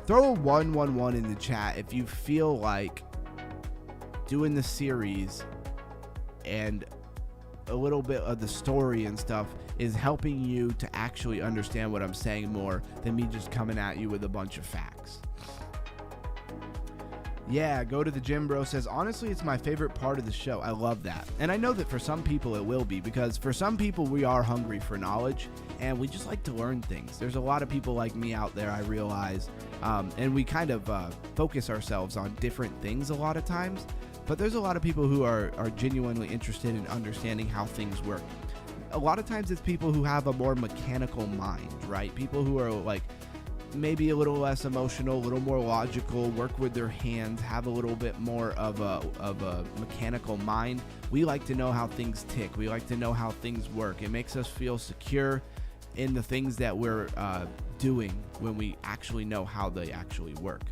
Speaker 1: Throw a 111 in the chat if you feel like doing the series and a little bit of the story and stuff is helping you to actually understand what I'm saying more than me just coming at you with a bunch of facts. Yeah, Go to the Gym Bro says, honestly, it's my favorite part of the show. I love that. And I know that for some people it will be, because for some people we are hungry for knowledge and we just like to learn things. There's a lot of people like me out there, I realize, and we kind of focus ourselves on different things a lot of times. But there's a lot of people who are genuinely interested in understanding how things work. A lot of times it's people who have a more mechanical mind, right? People who are like maybe a little less emotional, a little more logical, work with their hands, have a little bit more of a mechanical mind. We like to know how things tick. We like to know how things work. It makes us feel secure in the things that we're doing when we actually know how they actually work.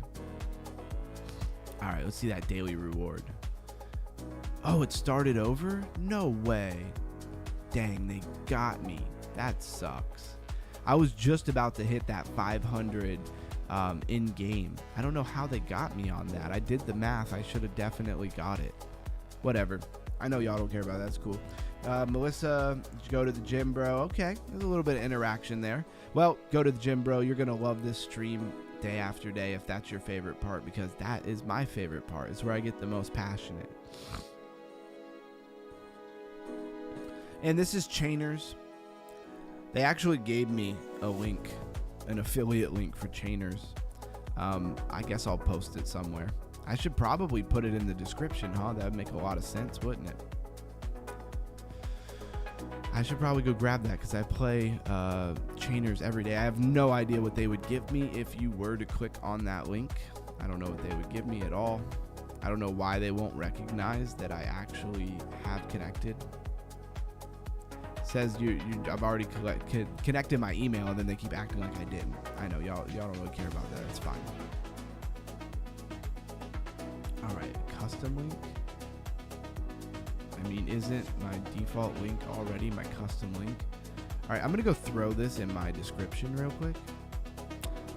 Speaker 1: All right, let's see that daily reward. Oh, it started over? No way. Dang, they got me. That sucks. I was just about to hit that 500 in game. I don't know how they got me on that. I did the math. I should have definitely got it. Whatever. I know y'all don't care about that. That's cool. Melissa, Go to the Gym Bro. Okay, there's a little bit of interaction there. Well, Go to the Gym Bro. You're going to love this stream day after day if that's your favorite part, because that is my favorite part. It's where I get the most passionate. And this is Chainers. They actually gave me a link, an affiliate link for Chainers. I guess I'll post it somewhere. I should probably put it in the description, huh? That would make a lot of sense, wouldn't it? I should probably go grab that because I play Chainers every day. I have no idea what they would give me if you were to click on that link. I don't know what they would give me at all. I don't know why they won't recognize that I actually have connected. Says I've already connected my email, and then they keep acting like I didn't. I know y'all don't really care about that. It's fine. All right, custom link. I mean, isn't my default link already my custom link? All right, I'm gonna go throw this in my description real quick.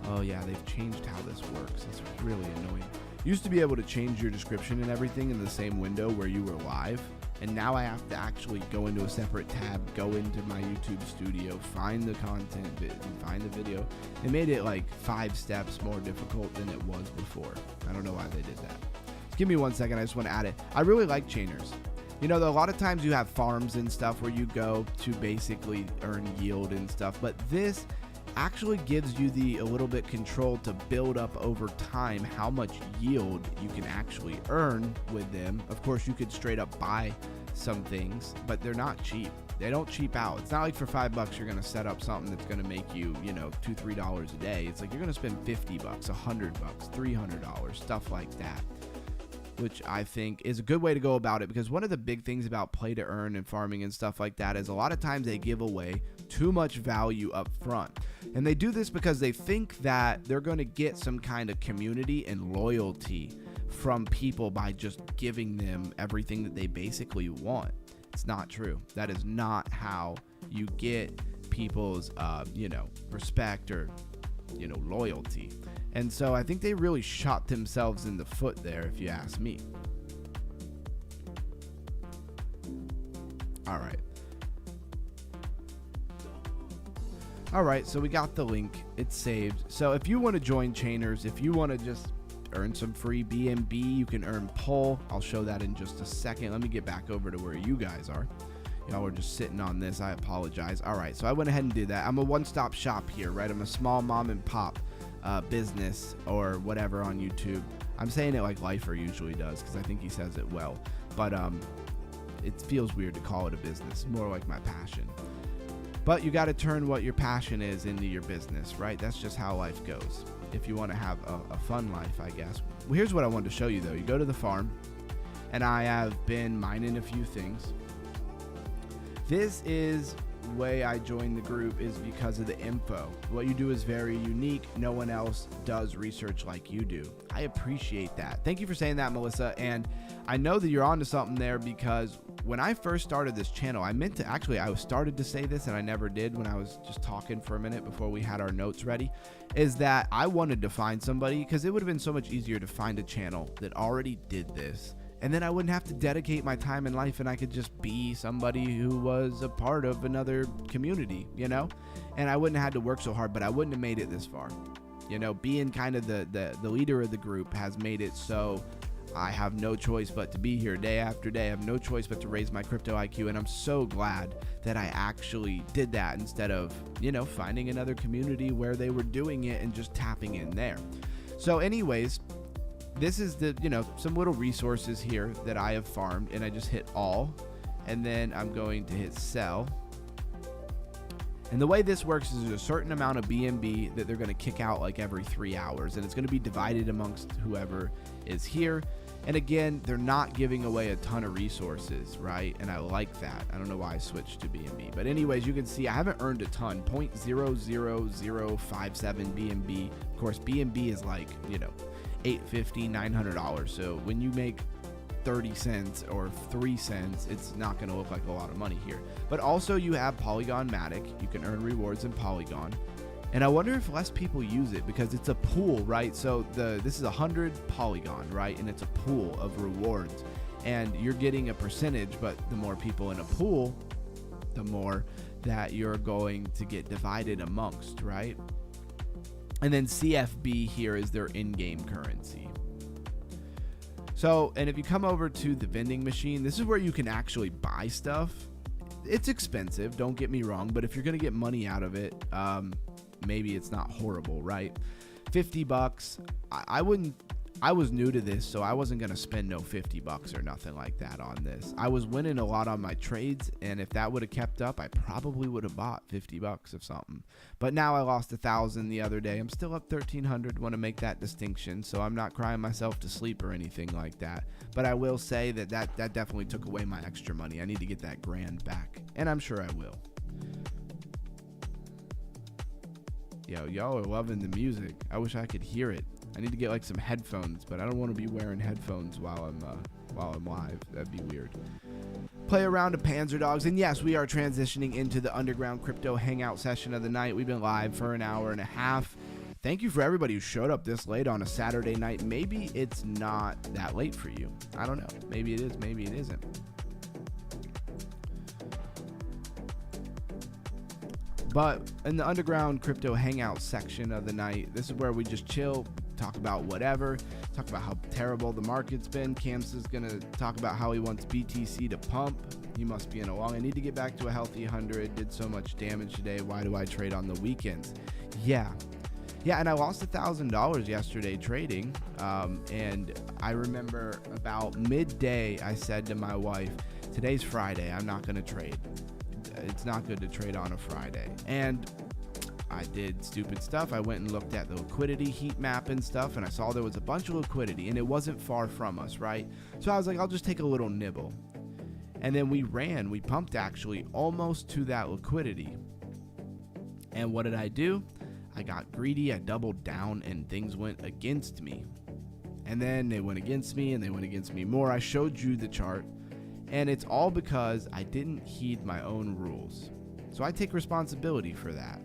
Speaker 1: Oh yeah, they've changed how this works. That's really annoying. You used to be able to change your description and everything in the same window where you were live. And now I have to actually go into a separate tab, go into my YouTube studio, find the content, find the video. They made it like 5 steps more difficult than it was before. I don't know why they did that. Just give me 1 second. I just want to add it. I really like Chainers. You know, a lot of times you have farms and stuff where you go to basically earn yield and stuff. But this actually gives you a little bit control to build up over time how much yield you can actually earn with them. Of course, you could straight up buy some things, but they're not cheap. They don't cheap out. It's not like for $5 you're going to set up something that's going to make you, $2-3 a day. It's like you're going to spend $50, $100, $300, stuff like that, which I think is a good way to go about it, because one of the big things about play to earn and farming and stuff like that is a lot of times they give away too much value up front. And they do this because they think that they're going to get some kind of community and loyalty from people by just giving them everything that they basically want. It's not true. That is not how you get people's, respect or, loyalty. And so I think they really shot themselves in the foot there, if you ask me. All right, so we got the link. It's saved. So if you want to join Chainers, if you want to just earn some free BNB, you can earn pull. I'll show that in just a second. Let me get back over to where you guys are. Y'all are just sitting on this. I apologize. All right, so I went ahead and did that. I'm a one-stop shop here, right? I'm a small mom and pop business or whatever on YouTube. I'm saying it like Lifer usually does because I think he says it well. But it feels weird to call it a business. More like my passion. But you got to turn what your passion is into your business, right? That's just how life goes. If you want to have a fun life, I guess. Well, here's what I wanted to show you, though. You go to the farm, and I have been mining a few things. This is the way I joined the group is because of the info. What you do is very unique. No one else does research like you do. I appreciate that. Thank you for saying that, Melissa. And I know that you're onto something there, because when I first started this channel, I started to say this and I never did when I was just talking for a minute before we had our notes ready, is that I wanted to find somebody, because it would have been so much easier to find a channel that already did this. And then I wouldn't have to dedicate my time in life, and I could just be somebody who was a part of another community, and I wouldn't have had to work so hard, but I wouldn't have made it this far. Being kind of the leader of the group has made it so I have no choice but to be here day after day. I have no choice but to raise my crypto IQ, and I'm so glad that I actually did that instead of, finding another community where they were doing it and just tapping in there. So anyways, this is the, some little resources here that I have farmed, and I just hit all, and then I'm going to hit sell. And the way this works is there's a certain amount of BNB that they're going to kick out like every 3 hours, and it's going to be divided amongst whoever is here. And again, they're not giving away a ton of resources, right? And I like that. I don't know why I switched to BNB. But anyways, you can see I haven't earned a ton, 0.00057 BNB. Of course, BNB is like, $850, $900. So when you make 30 cents or 3 cents, it's not going to look like a lot of money here. But also you have Polygon Matic. You can earn rewards in Polygon. And I wonder if less people use it because it's a pool, right? So this is 100 Polygon, right? And it's a pool of rewards. And you're getting a percentage, but the more people in a pool, the more that you're going to get divided amongst, right? And then CFB here is their in-game currency. So, and if you come over to the vending machine, this is where you can actually buy stuff. It's expensive, don't get me wrong, but if you're going to get money out of it, maybe it's not horrible, right? $50. I was new to this, so I wasn't going to spend no $50 or nothing like that on this. I was winning a lot on my trades, and if that would have kept up, I probably would have bought $50 of something. But now I lost 1,000 the other day. I'm still up 1,300, want to make that distinction, so I'm not crying myself to sleep or anything like that. But I will say that definitely took away my extra money. I need to get that grand back, and I'm sure I will. Yo, y'all are loving the music. I wish I could hear it. I need to get like some headphones, but I don't want to be wearing headphones while I'm live. That'd be weird. Play around of Panzer Dogs, and yes, we are transitioning into the Underground Crypto Hangout session of the night. We've been live for an hour and a half. Thank you for everybody who showed up this late on a Saturday night. Maybe it's not that late for you. I don't know. Maybe it is. Maybe it isn't. But in the Underground Crypto Hangout section of the night, this is where we just chill, talk about whatever, talk about how terrible the market's been. Camps is going to talk about how he wants BTC to pump. He must be in a long. I need to get back to a healthy 100. Did so much damage today. Why do I trade on the weekends? Yeah, and I lost $1,000 yesterday trading. And I remember about midday, I said to my wife, today's Friday. I'm not going to trade. It's not good to trade on a Friday. And I did stupid stuff. I went and looked at the liquidity heat map and stuff, and I saw there was a bunch of liquidity, and it wasn't far from us, right? So I was like, I'll just take a little nibble. And then we pumped actually almost to that liquidity. And what did I do? I got greedy, I doubled down, and things went against me. And then they went against me, and they went against me more. I showed you the chart, and it's all because I didn't heed my own rules. So I take responsibility for that.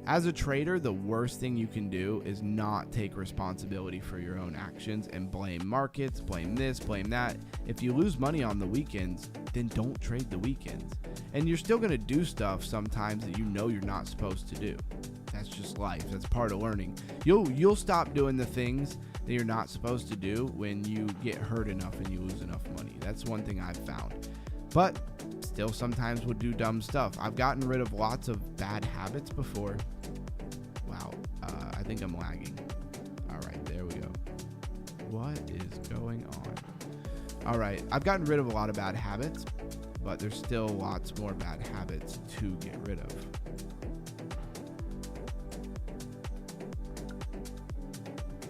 Speaker 1: As a trader, the worst thing you can do is not take responsibility for your own actions and blame markets, blame this, blame that. If you lose money on the weekends, then don't trade the weekends. And you're still going to do stuff sometimes that you know you're not supposed to do. That's just life. That's part of learning. You'll stop doing the things that you're not supposed to do when you get hurt enough and you lose enough money. That's one thing I've found. But still sometimes we'll do dumb stuff. I've gotten rid of lots of bad habits before. Wow, I think I'm lagging. All right, there we go. What is going on? All right, I've gotten rid of a lot of bad habits, but there's still lots more bad habits to get rid of.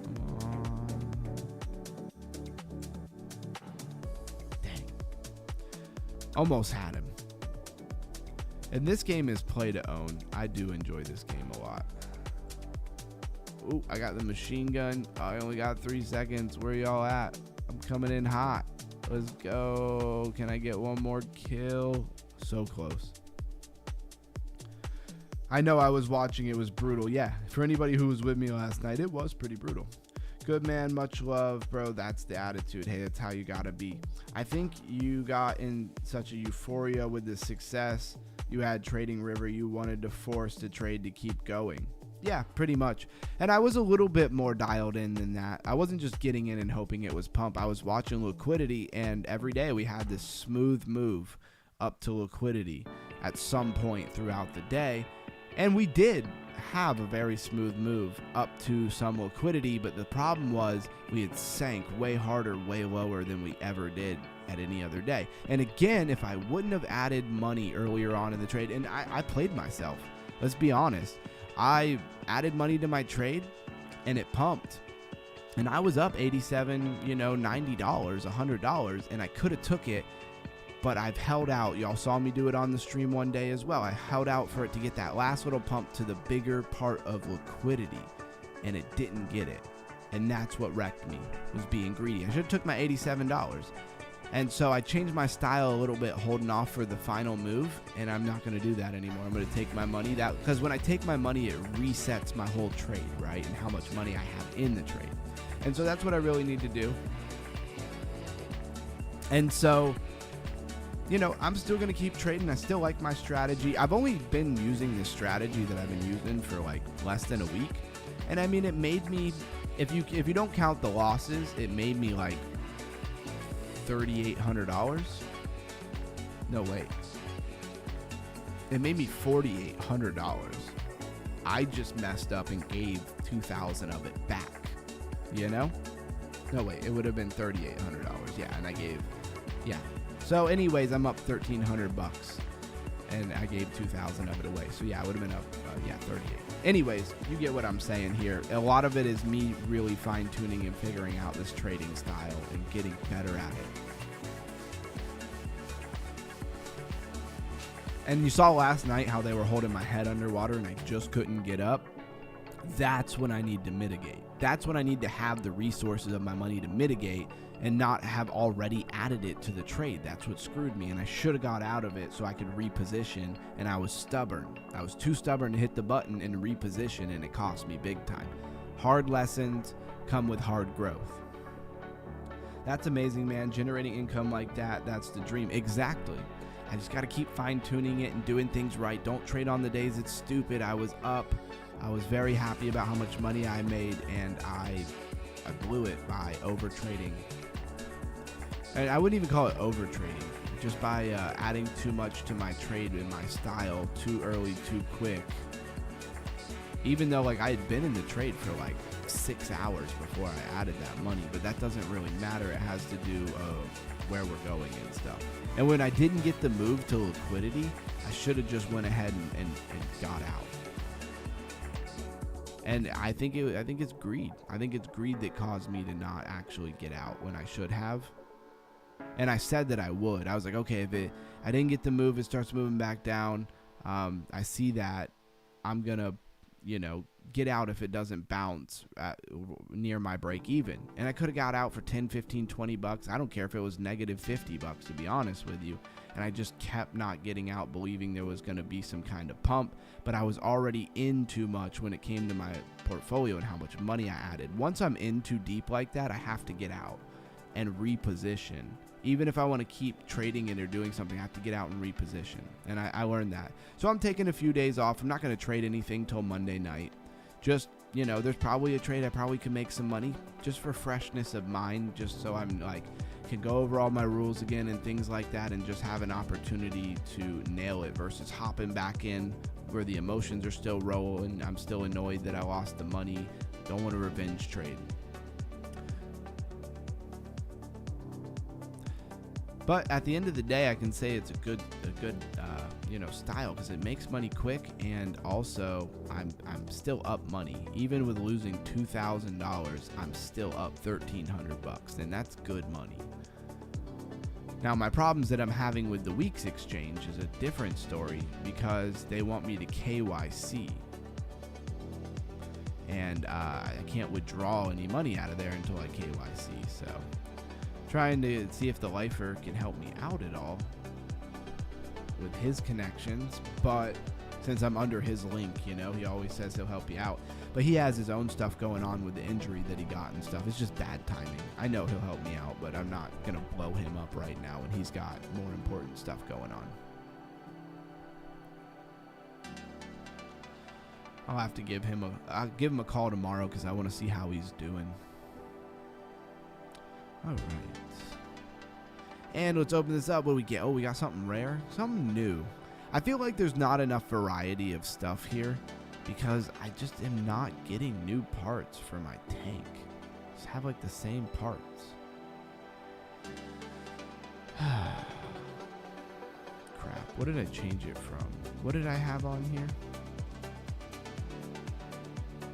Speaker 1: Come on. Dang. Almost had him. And this game is play to own. I do enjoy this game a lot. Ooh, I got the machine gun. I only got 3 seconds. Where y'all at? I'm coming in hot. Let's go. Can I get one more kill? So close. I know I was watching. It was brutal. Yeah, for anybody who was with me last night, it was pretty brutal. Good man, much love, bro. That's the attitude. Hey, that's how you gotta be. I think you got in such a euphoria with the success you had trading River. You wanted to force the trade to keep going. Yeah, pretty much. And I was a little bit more dialed in than that. I wasn't just getting in and hoping it was pump. I was watching liquidity, and every day we had this smooth move up to liquidity at some point throughout the day. And we did have a very smooth move up to some liquidity, but the problem was we had sank way harder, way lower than we ever did at any other day. And again, if I wouldn't have added money earlier on in the trade, and I played myself, let's be honest. I added money to my trade and it pumped, and I was up $87, $90, $100, and I could have took it, but I've held out. Y'all saw me do it on the stream one day as well. I held out for it to get that last little pump to the bigger part of liquidity, and it didn't get it. And that's what wrecked me, was being greedy. I should have took my $87. And so I changed my style a little bit, holding off for the final move, and I'm not going to do that anymore. I'm going to take my money, because when I take my money, it resets my whole trade, right, and how much money I have in the trade. And so that's what I really need to do. And so, I'm still going to keep trading. I still like my strategy. I've only been using this strategy that I've been using for like less than a week. And I mean, it made me, if you don't count the losses, it made me like $3,800. No, wait. It made me $4,800. I just messed up and gave $2,000 of it back. No, wait. It would have been $3,800. Yeah, and I gave, yeah. So anyways, I'm up $1,300 and I gave $2,000 of it away. So yeah, I would have been up, 38. Anyways, you get what I'm saying here. A lot of it is me really fine tuning and figuring out this trading style and getting better at it. And you saw last night how they were holding my head underwater and I just couldn't get up. That's when I need to mitigate. That's when I need to have the resources of my money to mitigate and not have already added it to the trade. That's what screwed me, and I should have got out of it so I could reposition, and I was stubborn. I was too stubborn to hit the button and reposition, and it cost me big time. Hard lessons come with hard growth. That's amazing, man. Generating income like that, that's the dream. Exactly. I just got to keep fine-tuning it and doing things right. Don't trade on the days it's stupid. I was up. I was very happy about how much money I made, and I blew it by over-trading. And I wouldn't even call it over-trading. Just by adding too much to my trade and my style too early, too quick. Even though I had been in the trade for 6 hours before I added that money. But that doesn't really matter. It has to do with where we're going and stuff. And when I didn't get the move to liquidity, I should have just went ahead and got out. And I think it's greed. I think it's greed that caused me to not actually get out when I should have. And I said that I would. I was like, okay, if I didn't get the move, it starts moving back down. I see that. I'm going to, get out if it doesn't bounce near my break even. And I could have got out for 10, 15, 20 bucks. I don't care if it was negative 50 bucks, to be honest with you. And I just kept not getting out, believing there was going to be some kind of pump. But I was already in too much when it came to my portfolio and how much money I added. Once I'm in too deep like that, I have to get out and reposition. Even if I want to keep trading it or doing something, I have to get out and reposition. And I learned that. So I'm taking a few days off. I'm not going to trade anything till Monday night. Just, there's probably a trade I probably could make some money just for freshness of mind, just so I'm can go over all my rules again and things like that and just have an opportunity to nail it versus hopping back in where the emotions are still rolling. I'm still annoyed that I lost the money. Don't want a revenge trade. But at the end of the day, I can say it's a good style because it makes money quick, and also I'm still up money. Even with losing $2,000, I'm still up $1,300, and that's good money. Now, my problems that I'm having with the week's exchange is a different story because they want me to KYC, and I can't withdraw any money out of there until I KYC. So, trying to see if the lifer can help me out at all with his connections, but since I'm under his link, he always says he'll help you out, but he has his own stuff going on with the injury that he got and stuff. It's just bad timing. I know he'll help me out, but I'm not gonna blow him up right now when he's got more important stuff going on. I'll have to give him a call tomorrow because I want to see how he's doing. All right. And let's open this up. What do we get? Oh, we got something rare. Something new. I feel like there's not enough variety of stuff here because I just am not getting new parts for my tank. Just have the same parts. Crap. What did I change it from? What did I have on here?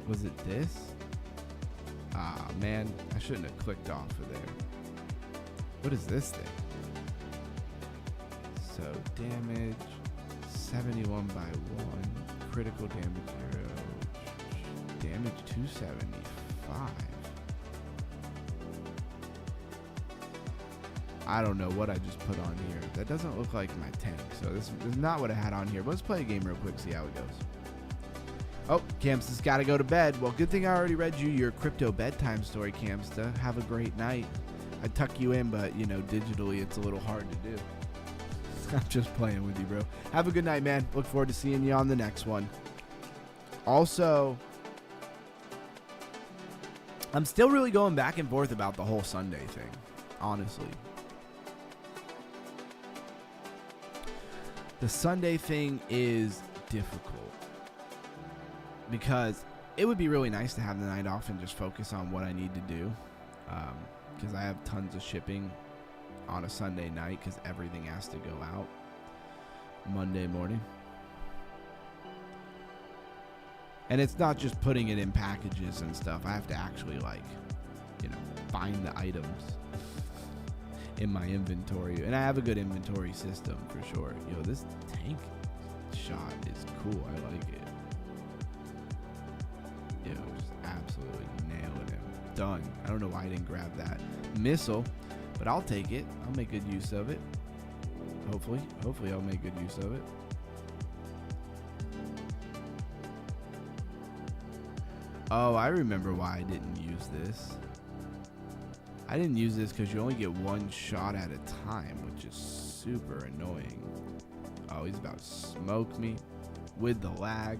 Speaker 1: Was it this? Ah, man. I shouldn't have clicked off of there. What is this thing? So damage 71 by 1, critical damage 0, damage 275. I don't know what I just put on here. That doesn't look like my tank, so this is not what I had on here. But let's play a game real quick, see how it goes. Oh, Camsta's got to go to bed. Well, good thing I already read you your crypto bedtime story, Camsta. Have a great night. I'd tuck you in, but, digitally it's a little hard to do. I'm just playing with you, bro. Have a good night, man. Look forward to seeing you on the next one. Also, I'm still really going back and forth about the whole Sunday thing, honestly. The Sunday thing is difficult because it would be really nice to have the night off and just focus on what I need to do. Because I have tons of shipping on a Sunday night because everything has to go out Monday morning. And it's not just putting it in packages and stuff. I have to actually find the items in my inventory. And I have a good inventory system for sure. This tank shot is cool. I like it. Just absolutely nailing him. Done. I don't know why I didn't grab that missile, but I'll take it. I'll make good use of it. Hopefully I'll make good use of it. Oh, I remember why I didn't use this. I didn't use this because you only get one shot at a time, which is super annoying. Oh, he's about to smoke me with the lag.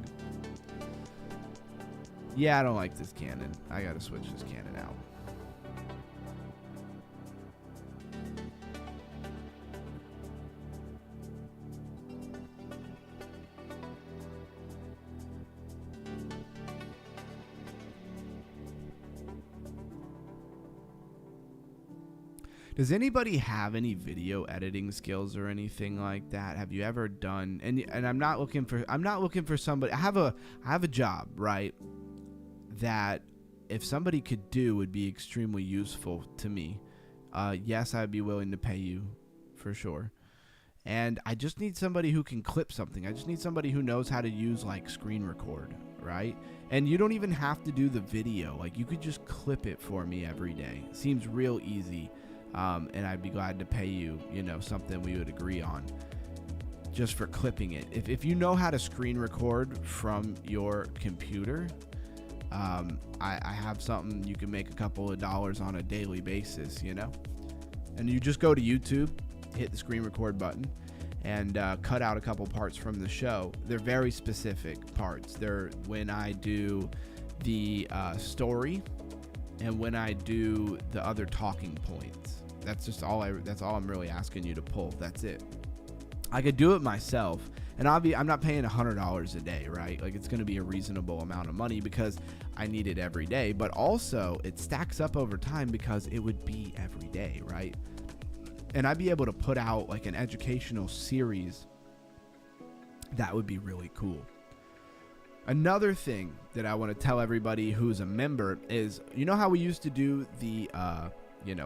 Speaker 1: Yeah, I don't like this cannon. I gotta switch this cannon out. Does anybody have any video editing skills or anything like that? Have you ever done? And I'm not looking for somebody. I have a job, right? That if somebody could do would be extremely useful to me. Yes, I'd be willing to pay you for sure. And I just need somebody who can clip something. I just need somebody who knows how to use like screen record, right? And you don't even have to do the video. Like you could just clip it for me every day. Seems real easy. And I'd be glad to pay you, something we would agree on just for clipping it. If you know how to screen record from your computer, I have something you can make a couple of dollars on a daily basis, and you just go to YouTube, hit the screen record button, and cut out a couple parts from the show. They're very specific parts. They're when I do the story and when I do the other talking points. That's all I'm really asking you to pull. That's it. I could do it myself, and I'm not paying $100 a day, right? Like it's going to be a reasonable amount of money because I need it every day, but also it stacks up over time because it would be every day, right? And I'd be able to put out like an educational series. That would be really cool. Another thing that I want to tell everybody who's a member is, how we used to do the,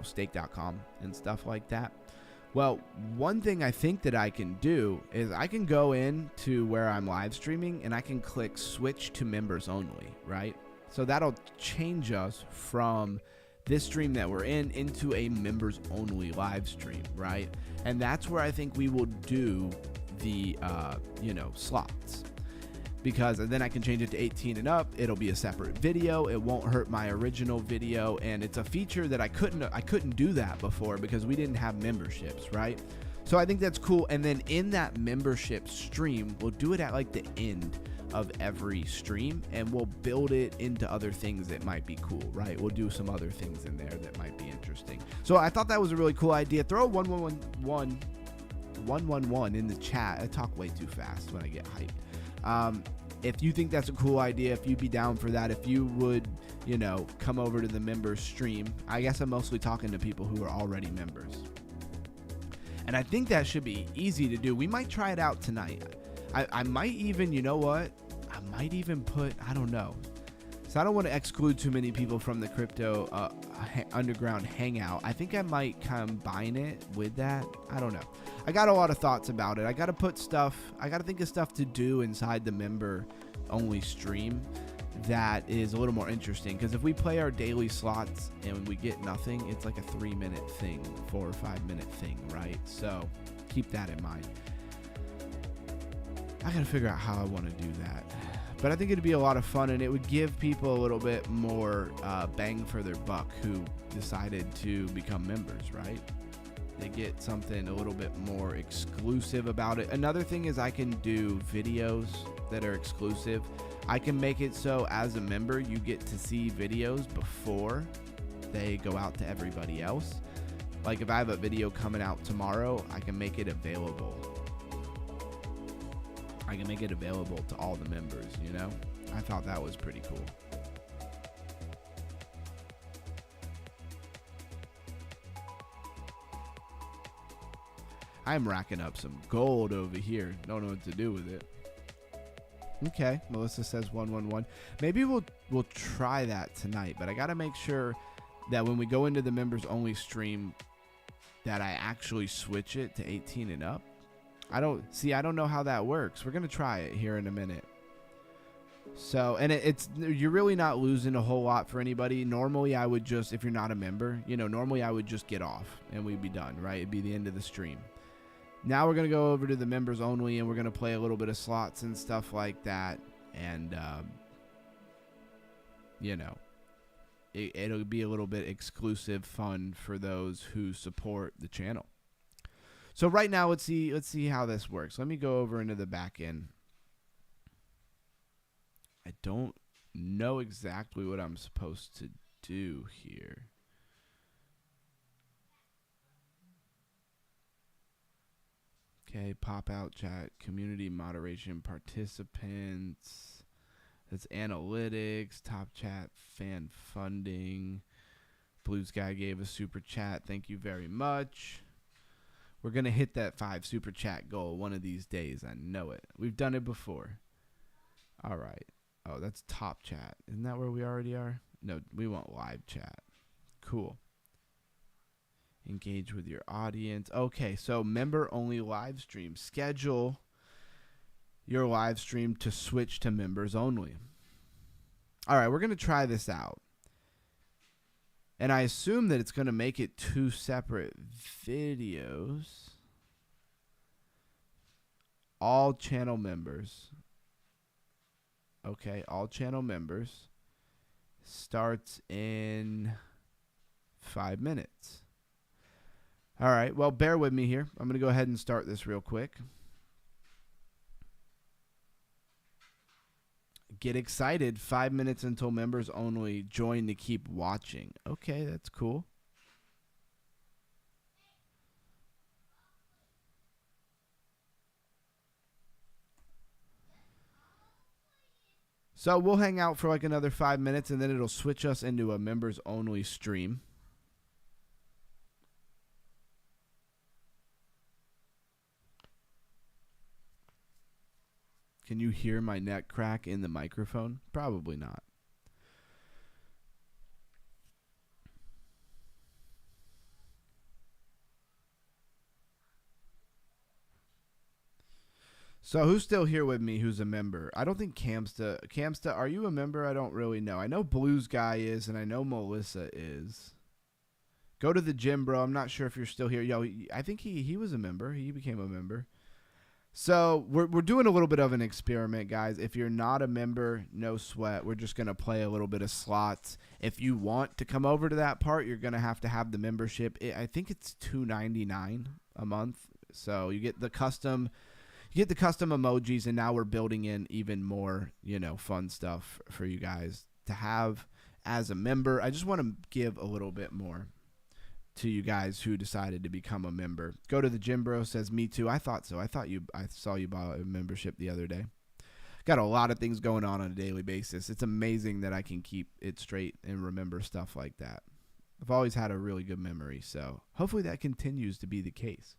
Speaker 1: stake.com and stuff like that. Well, one thing I think that I can do is I can go in to where I'm live streaming and I can click switch to members only, right? So that'll change us from this stream that we're in into a members only live stream, right? And that's where I think we will do the, slots. Because then I can change it to 18 and up. It'll be a separate video. It won't hurt my original video, and it's a feature that I couldn't do that before because we didn't have memberships, right? So I think that's cool. And then in that membership stream, we'll do it at like the end of every stream, and we'll build it into other things that might be cool, right? We'll do some other things in there that might be interesting. So I thought that was a really cool idea. Throw 111 in the chat. I talk way too fast when I get hyped. If you think that's a cool idea, if you'd be down for that, if you would, come over to the members stream. I guess I'm mostly talking to people who are already members. And I think that should be easy to do. We might try it out tonight. I might even, I might even put, I don't know. So I don't want to exclude too many people from the crypto underground hangout. I think I might combine it with that. I don't know. I got a lot of thoughts about it. I got to think of stuff to do inside the member only stream that is a little more interesting. Because if we play our daily slots and we get nothing, it's like a 3-minute thing, 4 or 5 minute thing, right? So keep that in mind. I got to figure out how I want to do that. But I think it'd be a lot of fun, and it would give people a little bit more bang for their buck who decided to become members, right? They get something a little bit more exclusive about it. Another thing is I can do videos that are exclusive. I can make it so as a member, you get to see videos before they go out to everybody else. Like if I have a video coming out tomorrow, I can make it available. I can make it available to all the members, I thought that was pretty cool. I'm racking up some gold over here. Don't know what to do with it. Okay, Melissa says 111. Maybe we'll try that tonight, but I got to make sure that when we go into the members only stream that I actually switch it to 18 and up. I don't know how that works. We're going to try it here in a minute. So, and you're really not losing a whole lot for anybody. Normally I would just, if you're not a member, normally I would just get off and we'd be done, right? It'd be the end of the stream. Now we're going to go over to the members only and we're going to play a little bit of slots and stuff like that. And, it'll be a little bit exclusive fun for those who support the channel. So right now, let's see how this works. Let me go over into the back end. I don't know exactly what I'm supposed to do here. Okay, pop out chat, community moderation, participants. That's analytics, top chat, fan funding. Blues Guy gave a super chat. Thank you very much. We're going to hit that 5 super chat goal one of these days. I know it. We've done it before. All right. Oh, that's top chat. Isn't that where we already are? No, we want live chat. Cool. Engage with your audience. Okay, so member-only live stream. Schedule your live stream to switch to members only. All right, we're going to try this out. And I assume that it's going to make it 2 separate videos. All channel members. Okay, all channel members. Starts in 5 minutes. All right, well, bear with me here. I'm going to go ahead and start this real quick. Get excited. 5 minutes until members only. Join to keep watching. Okay, that's cool. So we'll hang out for like another 5 minutes, and then it'll switch us into a members only stream. Can you hear my neck crack in the microphone? Probably not. So who's still here with me who's a member? I don't think Camsta, are you a member? I don't really know. I know Blues Guy is, and I know Melissa is. Go to the gym, bro. I'm not sure if you're still here. Yo, I think he was a member. He became a member. So we're doing a little bit of an experiment, guys. If you're not a member, no sweat. We're just going to play a little bit of slots. If you want to come over to that part, you're going to have the membership. I think it's $2.99 a month. So you get the custom emojis, and now we're building in even more, fun stuff for you guys to have as a member. I just want to give a little bit more to you guys who decided to become a member. Go to the gym, bro. Says me too. I thought so. I saw you buy a membership the other day. Got a lot of things going on a daily basis. It's amazing that I can keep it straight and remember stuff like that. I've always had a really good memory, so hopefully that continues to be the case.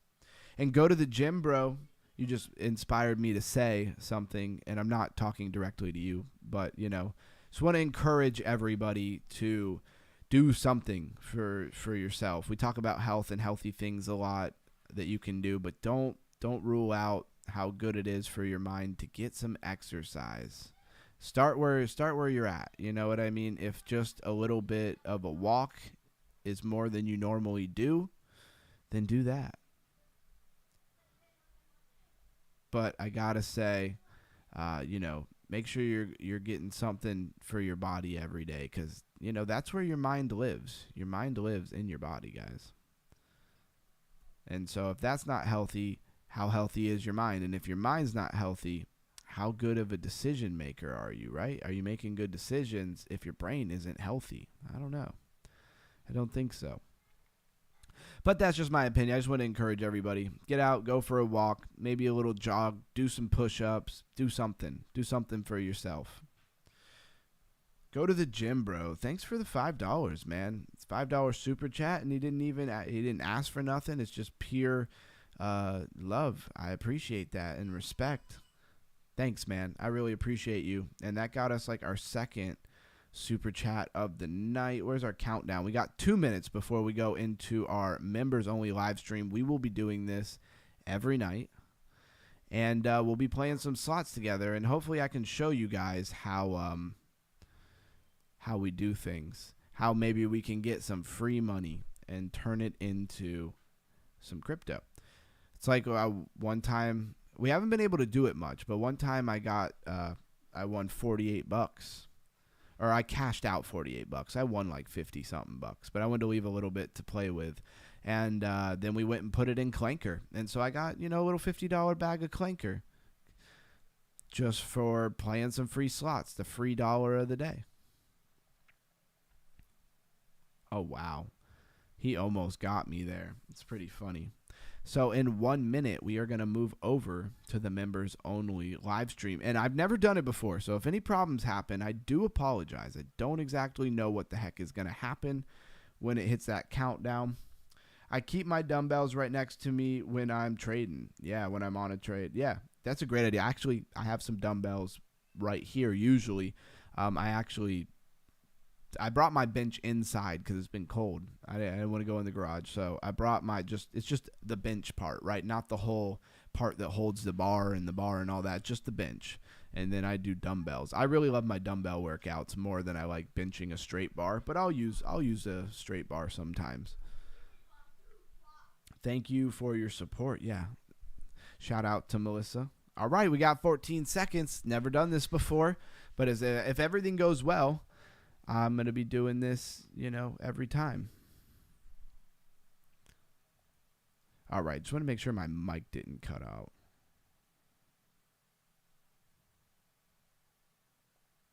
Speaker 1: And go to the gym, bro. You just inspired me to say something, and I'm not talking directly to you, but, just want to encourage everybody to do something for yourself. We talk about health and healthy things a lot that you can do, but don't rule out how good it is for your mind to get some exercise. Start where you're at. You know what I mean? If just a little bit of a walk is more than you normally do, then do that. But I gotta say, make sure you're getting something for your body every day, because that's where your mind lives. Your mind lives in your body, guys. And so if that's not healthy, how healthy is your mind? And if your mind's not healthy, how good of a decision maker are you, right? Are you making good decisions if your brain isn't healthy? I don't know. I don't think so. But that's just my opinion. I just want to encourage everybody. Get out, go for a walk, maybe a little jog, do some push-ups, do something. Do something for yourself. Go to the gym, bro. Thanks for the $5, man. It's $5 super chat, and he didn't ask for nothing. It's just pure love. I appreciate that and respect. Thanks, man. I really appreciate you. And that got us like our second super chat of the night. Where's our countdown? We got 2 minutes before we go into our members only live stream. We will be doing this every night, and we'll be playing some slots together, and hopefully I can show you guys how we do things, how maybe we can get some free money and turn it into some crypto. It's like one time, we haven't been able to do it much, but one time I won $48. Or I cashed out $48. I won like 50 something bucks, but I wanted to leave a little bit to play with. And then we went and put it in Clanker. And so I got, a little $50 bag of Clanker just for playing some free slots, the free dollar of the day. Oh, wow. He almost got me there. It's pretty funny. So in 1 minute, we are going to move over to the members only live stream. And I've never done it before. So if any problems happen, I do apologize. I don't exactly know what the heck is going to happen when it hits that countdown. I keep my dumbbells right next to me when I'm trading. Yeah, when I'm on a trade. Yeah, that's a great idea. Actually, I have some dumbbells right here usually. I brought my bench inside because it's been cold. I didn't want to go in the garage, so I brought it's just the bench part, right? Not the whole part that holds the bar and all that, just the bench. And then I do dumbbells. I really love my dumbbell workouts more than I like benching a straight bar, but I'll use a straight bar sometimes. Thank you for your support. Yeah. Shout out to Melissa. All right, we got 14 seconds. Never done this before, but if everything goes well, I'm going to be doing this, every time. All right, just want to make sure my mic didn't cut out.